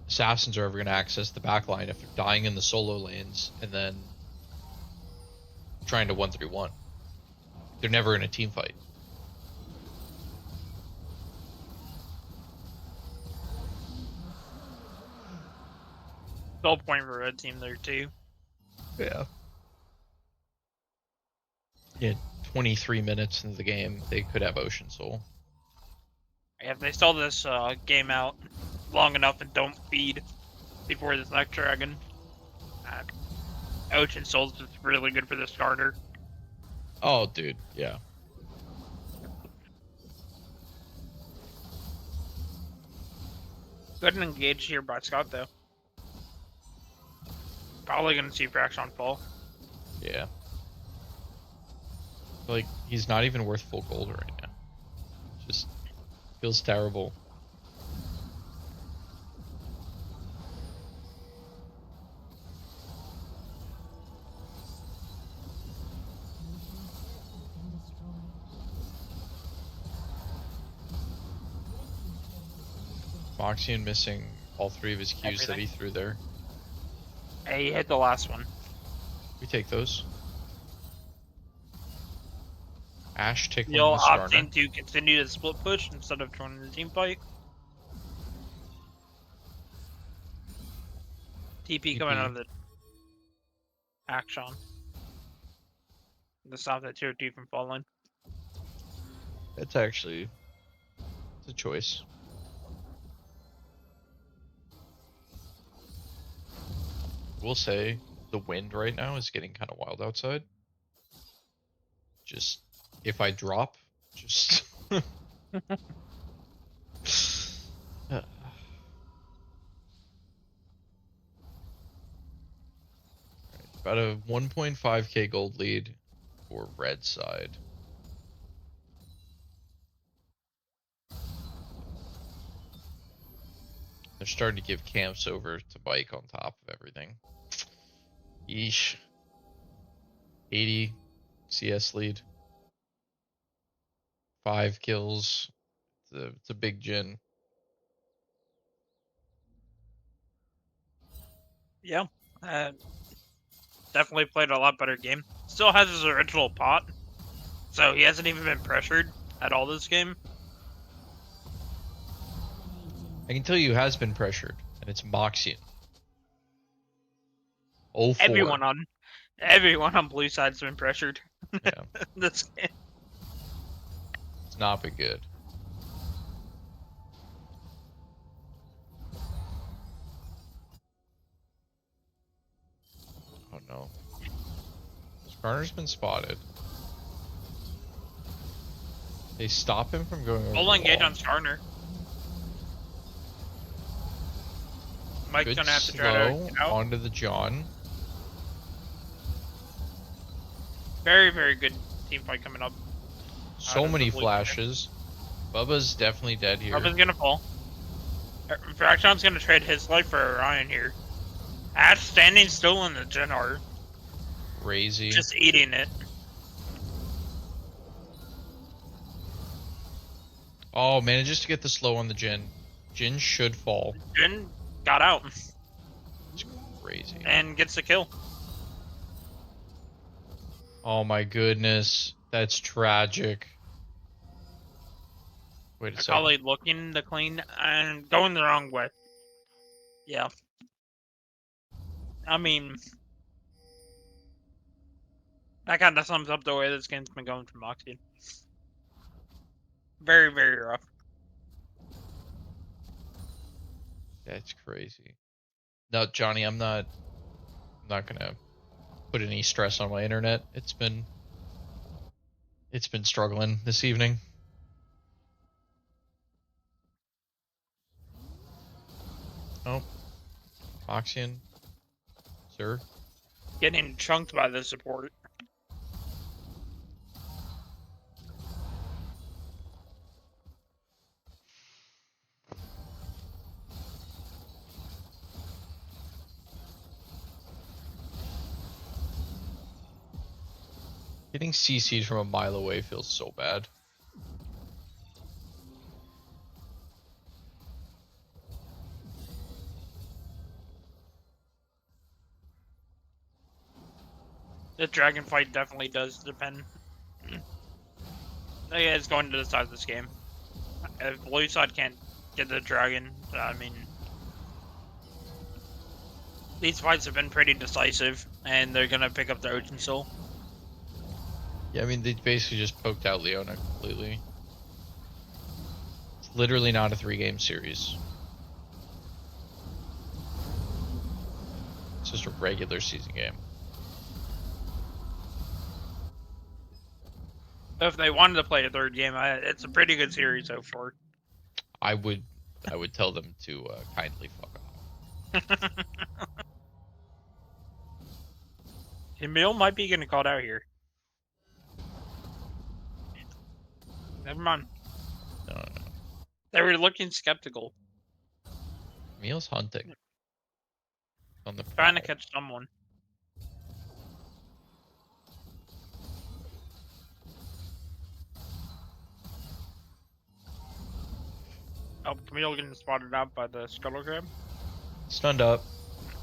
assassins are ever going to access the backline if they're dying in the solo lanes and then trying to 1-3-1. They're never in a team fight. Still point for red team there too. Yeah. Yeah, 23 minutes into the game, they could have Ocean Soul. If they stall this game out long enough and don't feed before this next dragon, Ocean Soul's just really good for the starter. Oh, dude, yeah. Good and engaged here by Scott though. Probably gonna see Fraction fall. Yeah. Like, he's not even worth full gold right now. Just feels terrible. Moxian missing all 3 of his Qs that he threw there. Hey, he hit the last one. We take those. Ash tickling You'll the opt Skarner. in to continue to split push instead of joining the team fight. TP coming out of the action. To stop that tier 2 from falling. That's actually it's a choice. We'll say the wind right now is getting kind of wild outside. Just if I drop, just about a 1.5k gold lead for red side. They're starting to give camps over to Bike on top of everything. Yeesh. 80 CS lead. 5 kills. It's a big Jin. Yeah. Definitely played a lot better game. Still has his original pot, so he hasn't even been pressured at all this game. I can tell you who has been pressured, and it's Moxian. 0-4. Everyone on blue side's been pressured. Yeah. This game. It's not been good. Oh no. Skarner's been spotted. They stop him from going over Full the engage wall. on Starner. Mike's Good gonna have to try slow to get out. onto the John. Very, very good team fight coming up. So of many the blue flashes. Bubba's definitely dead here. Robin's gonna fall. Fraction's gonna trade his life for Orion here. Ash standing still in the Gen R. Crazy. Just eating it. Oh, manages to get the slow on the Jin. Jin should fall. Jin got out It's crazy. and gets the kill. Oh my goodness. That's tragic. Wait a second. Akali looking to clean and going the wrong way. Yeah. I mean, that kind of sums up the way this game's been going for Moxie. Very, very rough. That's crazy. No, Johnny, I'm not gonna put any stress on my internet. It's been struggling this evening. Oh, Moxian, sir. Getting chunked by the support. Getting CC'd from a mile away feels so bad. The dragon fight definitely does depend. Yeah, it's going to decide this game. If blue side can't get the dragon, I mean, these fights have been pretty decisive, and they're gonna pick up the Ocean Soul. Yeah, I mean, they basically just poked out Leona completely. It's literally not a 3-game series. It's just a regular season game. If they wanted to play a third game, it's a pretty good series so far. I would tell them to kindly fuck off. Emil might be getting called out here. Never mind. No. They were looking skeptical, Meal's hunting. On the trying to prowl. catch someone. Oh, Camille getting spotted out by the scuttle crab. Stunned up.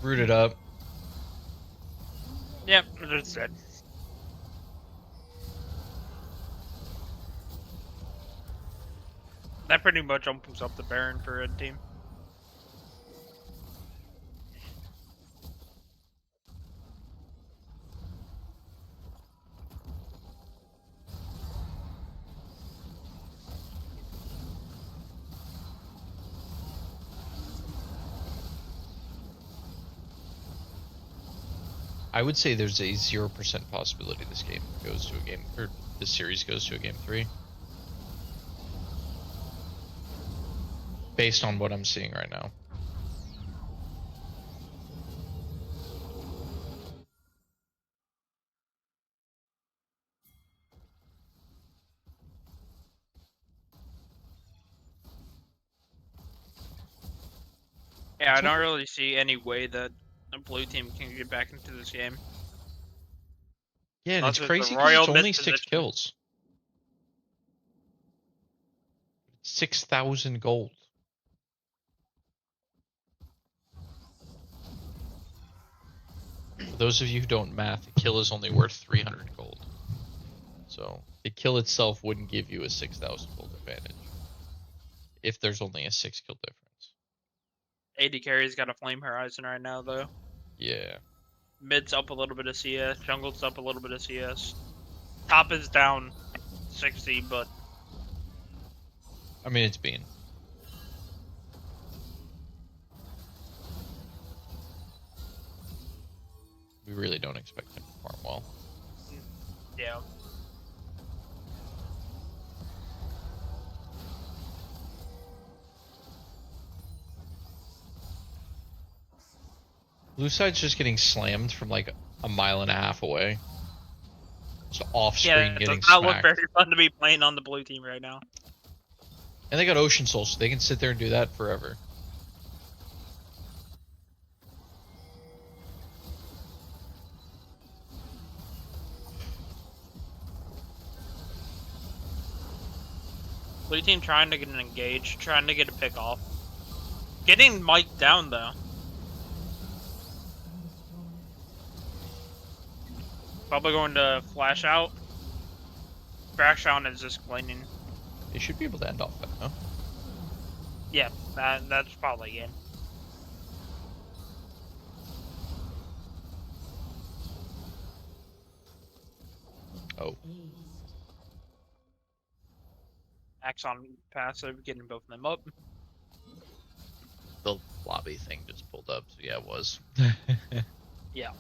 Rooted up. Yep, it's dead. That pretty much opens up the Baron for Red Team. I would say there's a 0% possibility this game goes to a game, or this series goes to a game 3. Based on what I'm seeing right now. Yeah, I don't really see any way that the blue team can get back into this game. Yeah, and it's Unless it's a crazy because royal it's only 6 disposition. kills. 6,000 gold. For those of you who don't math, a kill is only worth 300 gold. So the kill itself wouldn't give you a 6,000 gold advantage if there's only a 6 kill difference. AD carry's got a flame horizon right now, though. Yeah. Mid's up a little bit of CS. Jungle's up a little bit of CS. Top is down 60, but I mean, it's Bean. We really don't expect him to farm well. yeah. Blue side's just getting slammed from like a mile and a half away. Just off screen Yeah, it does getting not look smacked. very fun to be playing on the blue team right now. And they got Ocean Soul, so they can sit there and do that forever. Blue team trying to get an engage, trying to get a pick off. Getting Mike down, though. Probably going to flash out. Flash out is just cleaning. They should be able to end off that, no? Yeah, that's probably game. Oh. Axon passive, getting both of them up. The lobby thing just pulled up, so yeah, it was. Yeah.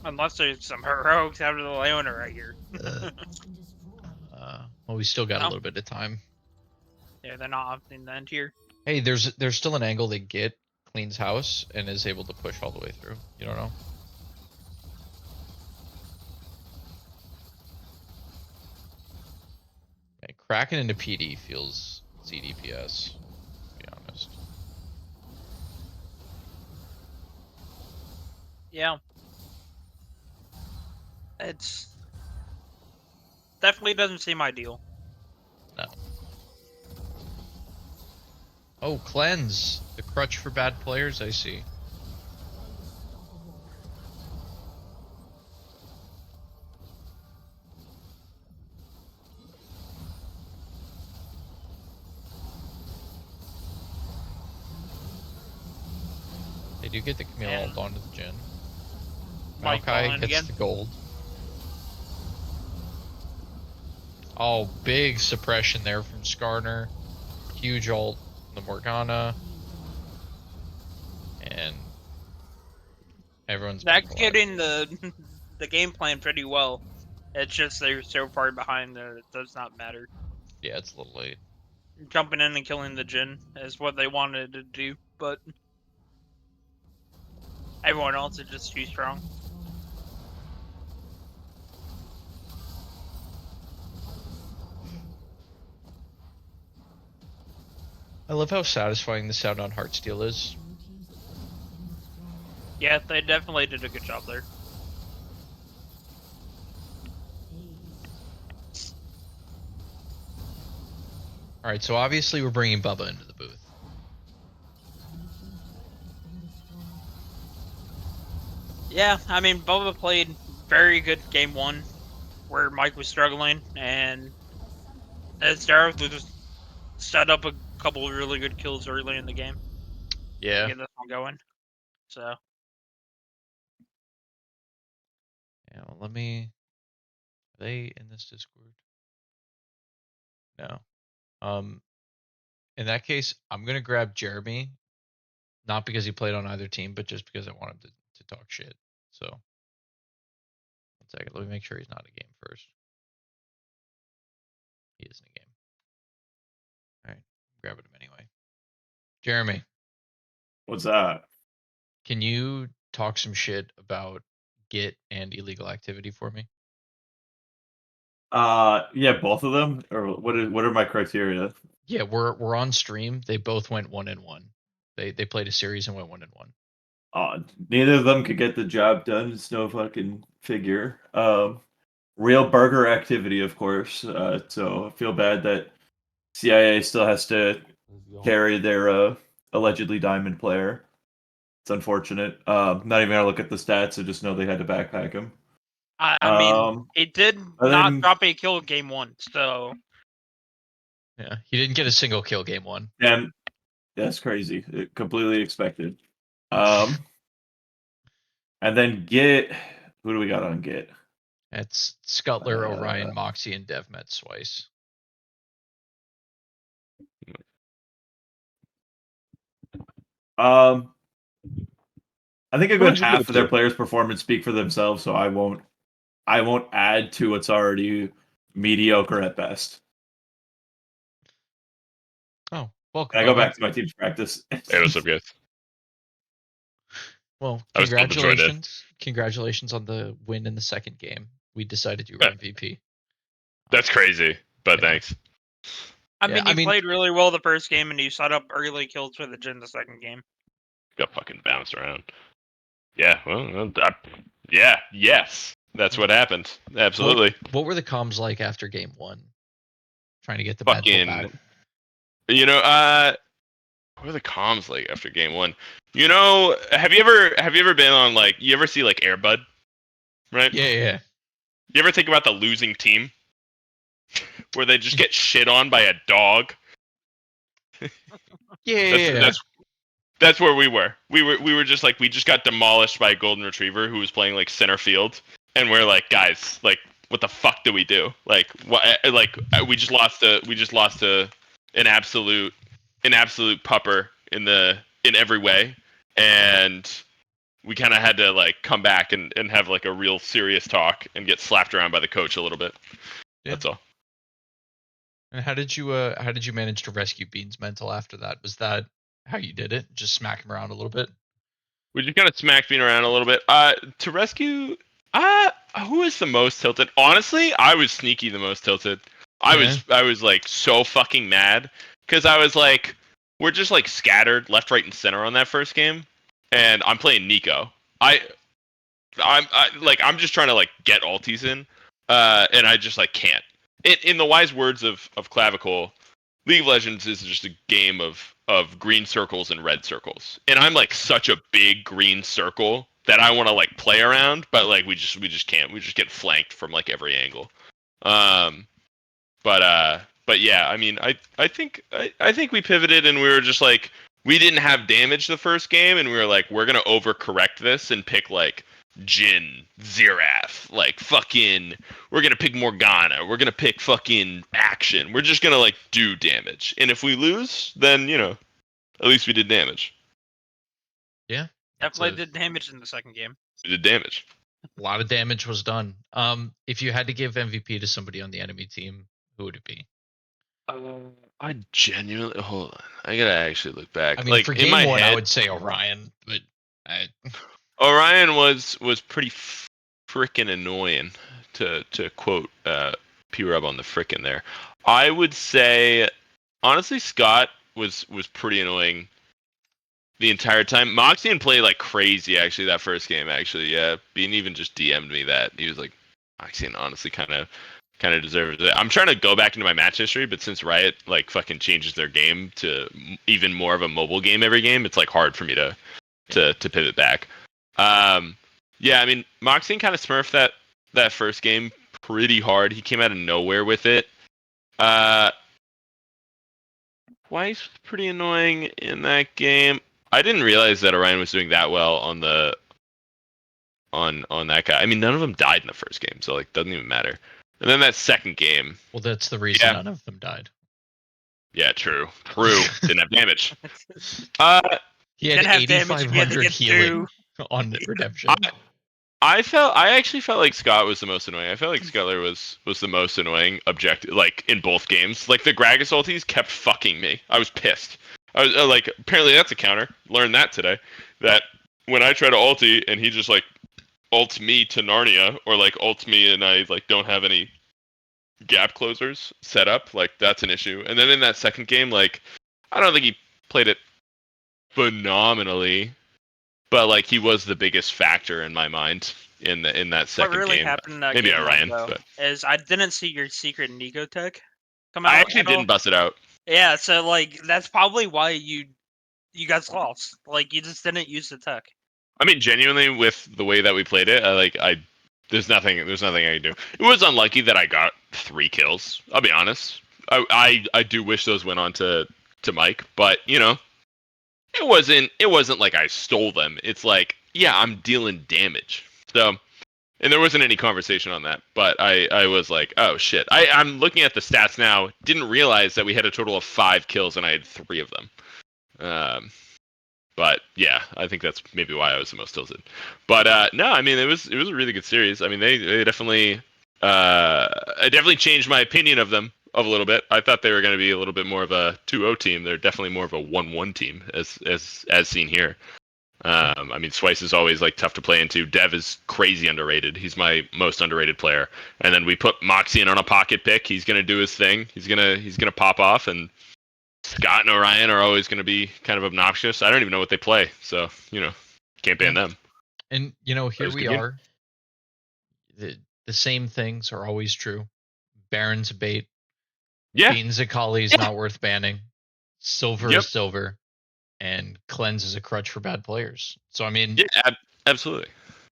Unless there's some heroics out of the Leona right here. Well, we still got a No. little bit of time. Yeah, they're not opting the end here. Hey, there's still an angle that Git cleans house and is able to push all the way through. You don't know? Okay, cracking into PD feels ZDPS, to be honest. Yeah. It's definitely doesn't seem ideal. No. Oh, cleanse. The crutch for bad players, I see. They do get the Camille And ult onto the Jhin. Mike Maokai falling gets again. the gold. Oh, big suppression there from Skarner. Huge ult from the Morgana. And everyone's That's back alive. getting the the game plan pretty well. It's just they're so far behind that it does not matter. Yeah, it's a little late. Jumping in and killing the Jhin is what they wanted to do, but everyone else is just too strong. I love how satisfying the sound on Heartsteel is. Yeah, they definitely did a good job there. Alright, so obviously we're bringing Bubba into the booth. Yeah, I mean, Boba played very good game one, where Mike was struggling, and as Dareth just set up a couple of really good kills early in the game to Yeah. get this one going. So Yeah, well, let me... Are they in this Discord? No. In that case, I'm gonna grab Jeremy, not because he played on either team, but just because I want him to talk shit. So, 1 second, let me make sure he's not in a game first. He is in a game. All right, grabbing him anyway. Jeremy, What's that? can you talk some shit about Git and illegal activity for me? Yeah, both of them. Or what are my criteria? Yeah, we're on stream. They both went 1-1. They played a series and went 1-1. Neither of them could get the job done. It's no fucking figure. Real burger activity, of course. So I feel bad that CIA still has to carry their allegedly diamond player. It's unfortunate. Not even gonna look at the stats. I just know they had to backpack him. I mean, it did and not then- drop a kill game 1, so Yeah, he didn't get a single kill game 1. And that's crazy. Completely expected. And then Git. Who do we got on Git? That's Scuttler, Orion, Moxie, and DevMet Swice. I think a What good did you half get of their to? players' performance speak for themselves, so I won't add to what's already mediocre at best. Oh, welcome. Can I go back to my team's practice? Hey, what's up, guys? Well, I was told to join in. congratulations. Congratulations on the win in the second game. We decided you were Yeah. MVP. That's crazy, but Yeah. thanks. I Yeah, mean, you played really well the first game, and you set up early kills for the Jin the second game. Got fucking bounced around. Yeah, well, yes. That's what happened. Absolutely. What were the comms like after game 1? Trying to get the mental back. Fucking. You know, what are the comms like after game 1? You know, have you ever been on like you ever see like Airbud, right? Yeah. You ever think about the losing team, where they just get shit on by a dog? Yeah. That's where we were. We were just like we just got demolished by a golden retriever who was playing like center field, and we're like, guys, like, what the fuck do we do? Like, what? Like, we just lost to an absolute pupper in every way, and we kind of had to like come back and have like a real serious talk and get slapped around by the coach a little bit. Yeah. That's all. And how did you manage to rescue Bean's mental after that? Was that how you did it? Just smack him around a little bit? We just kind of smacked Bean around a little bit. To rescue, who was the most tilted? Honestly, I was sneaky the most tilted. I was like so fucking mad because I was like, we're just like scattered left, right, and center on that first game, and I'm playing Nico. I'm just trying to like get ultis in, and I just like can't. In the wise words of Clavicle, League of Legends is just a game of green circles and red circles, and I'm like such a big green circle that I want to like play around, but like we just can't. We just get flanked from like every angle. But yeah, I mean, I think we pivoted and we were just like we didn't have damage the first game, and we were like we're gonna overcorrect this and pick like Jin, Xerath, like fucking, we're gonna pick Morgana, we're gonna pick fucking Action. We're just gonna like do damage, and if we lose, then you know, at least we did damage. Yeah. Definitely did damage in the second game. We did damage. A lot of damage was done. If you had to give MVP to somebody on the enemy team, who would it be? I genuinely hold on. I gotta actually look back. I mean, like for in game my 1, head, I would say Orion, but Orion was pretty frickin' annoying, to quote P-Rub on the frickin' there. I would say, honestly, Scott was pretty annoying the entire time. Moxie and played like crazy actually that first game. Actually, yeah, Bean even just DM'd me that he was like, Moxie honestly kind of deserves it. I'm trying to go back into my match history, but since Riot like fucking changes their game to even more of a mobile game every game, it's like hard for me to pivot back. Yeah, I mean, Moxie kind of smurfed that first game pretty hard. He came out of nowhere with it. Weiss was pretty annoying in that game. I didn't realize that Orion was doing that well on that guy. I mean, none of them died in the first game, so like doesn't even matter. And then that second game. Well, that's the reason none of them died. Yeah, true. Didn't have damage. He had 8,500 healing on Redemption. I actually felt like Scott was the most annoying. I felt like Scuttler was the most annoying objective, like in both games. Like the Gragas ultis kept fucking me. I was pissed. I was like, apparently that's a counter. Learned that today. That when I try to ulti and he just like ults me to Narnia, or like ults me and I like don't have any gap closers set up, like that's an issue. And then in that second game, like I don't think he played it phenomenally, but like he was the biggest factor in my mind in that What second really game. happened in that Maybe game, Orion, though, but is I didn't see your secret Nico tech come out I actually at all. didn't bust it out. Yeah, so like that's probably why you guys lost. Like you just didn't use the tech. I mean, genuinely, with the way that we played it, there's nothing I can do. It was unlucky that I got 3 kills. I'll be honest. I do wish those went on to Mike, but you know, it wasn't like I stole them. It's like, yeah, I'm dealing damage. So, and there wasn't any conversation on that, but I was like, oh shit. I'm looking at the stats now. Didn't realize that we had a total of 5 kills and I had 3 of them. But yeah, I think that's maybe why I was the most tilted. But no, I mean it was a really good series. I mean they definitely it definitely changed my opinion of them a little bit. I thought they were going to be a little bit more of a 2-0 team. They're definitely more of a 1-1 team as seen here. I mean Swice is always like tough to play into. Dev is crazy underrated. He's my most underrated player. And then we put Moxie in on a pocket pick. He's going to do his thing. He's going to pop off, and Scott and Orion are always going to be kind of obnoxious. I don't even know what they play, so you know, can't ban them. And you know, here was a we good game. are. The same things are always true. Baron's a bait. Yeah, Beans and Collie is not worth banning. Silver Yep. is silver, and cleanse is a crutch for bad players. So I mean, yeah, absolutely.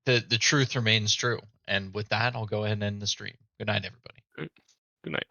the truth remains true. And with that, I'll go ahead and end the stream. Good night, everybody. Good night.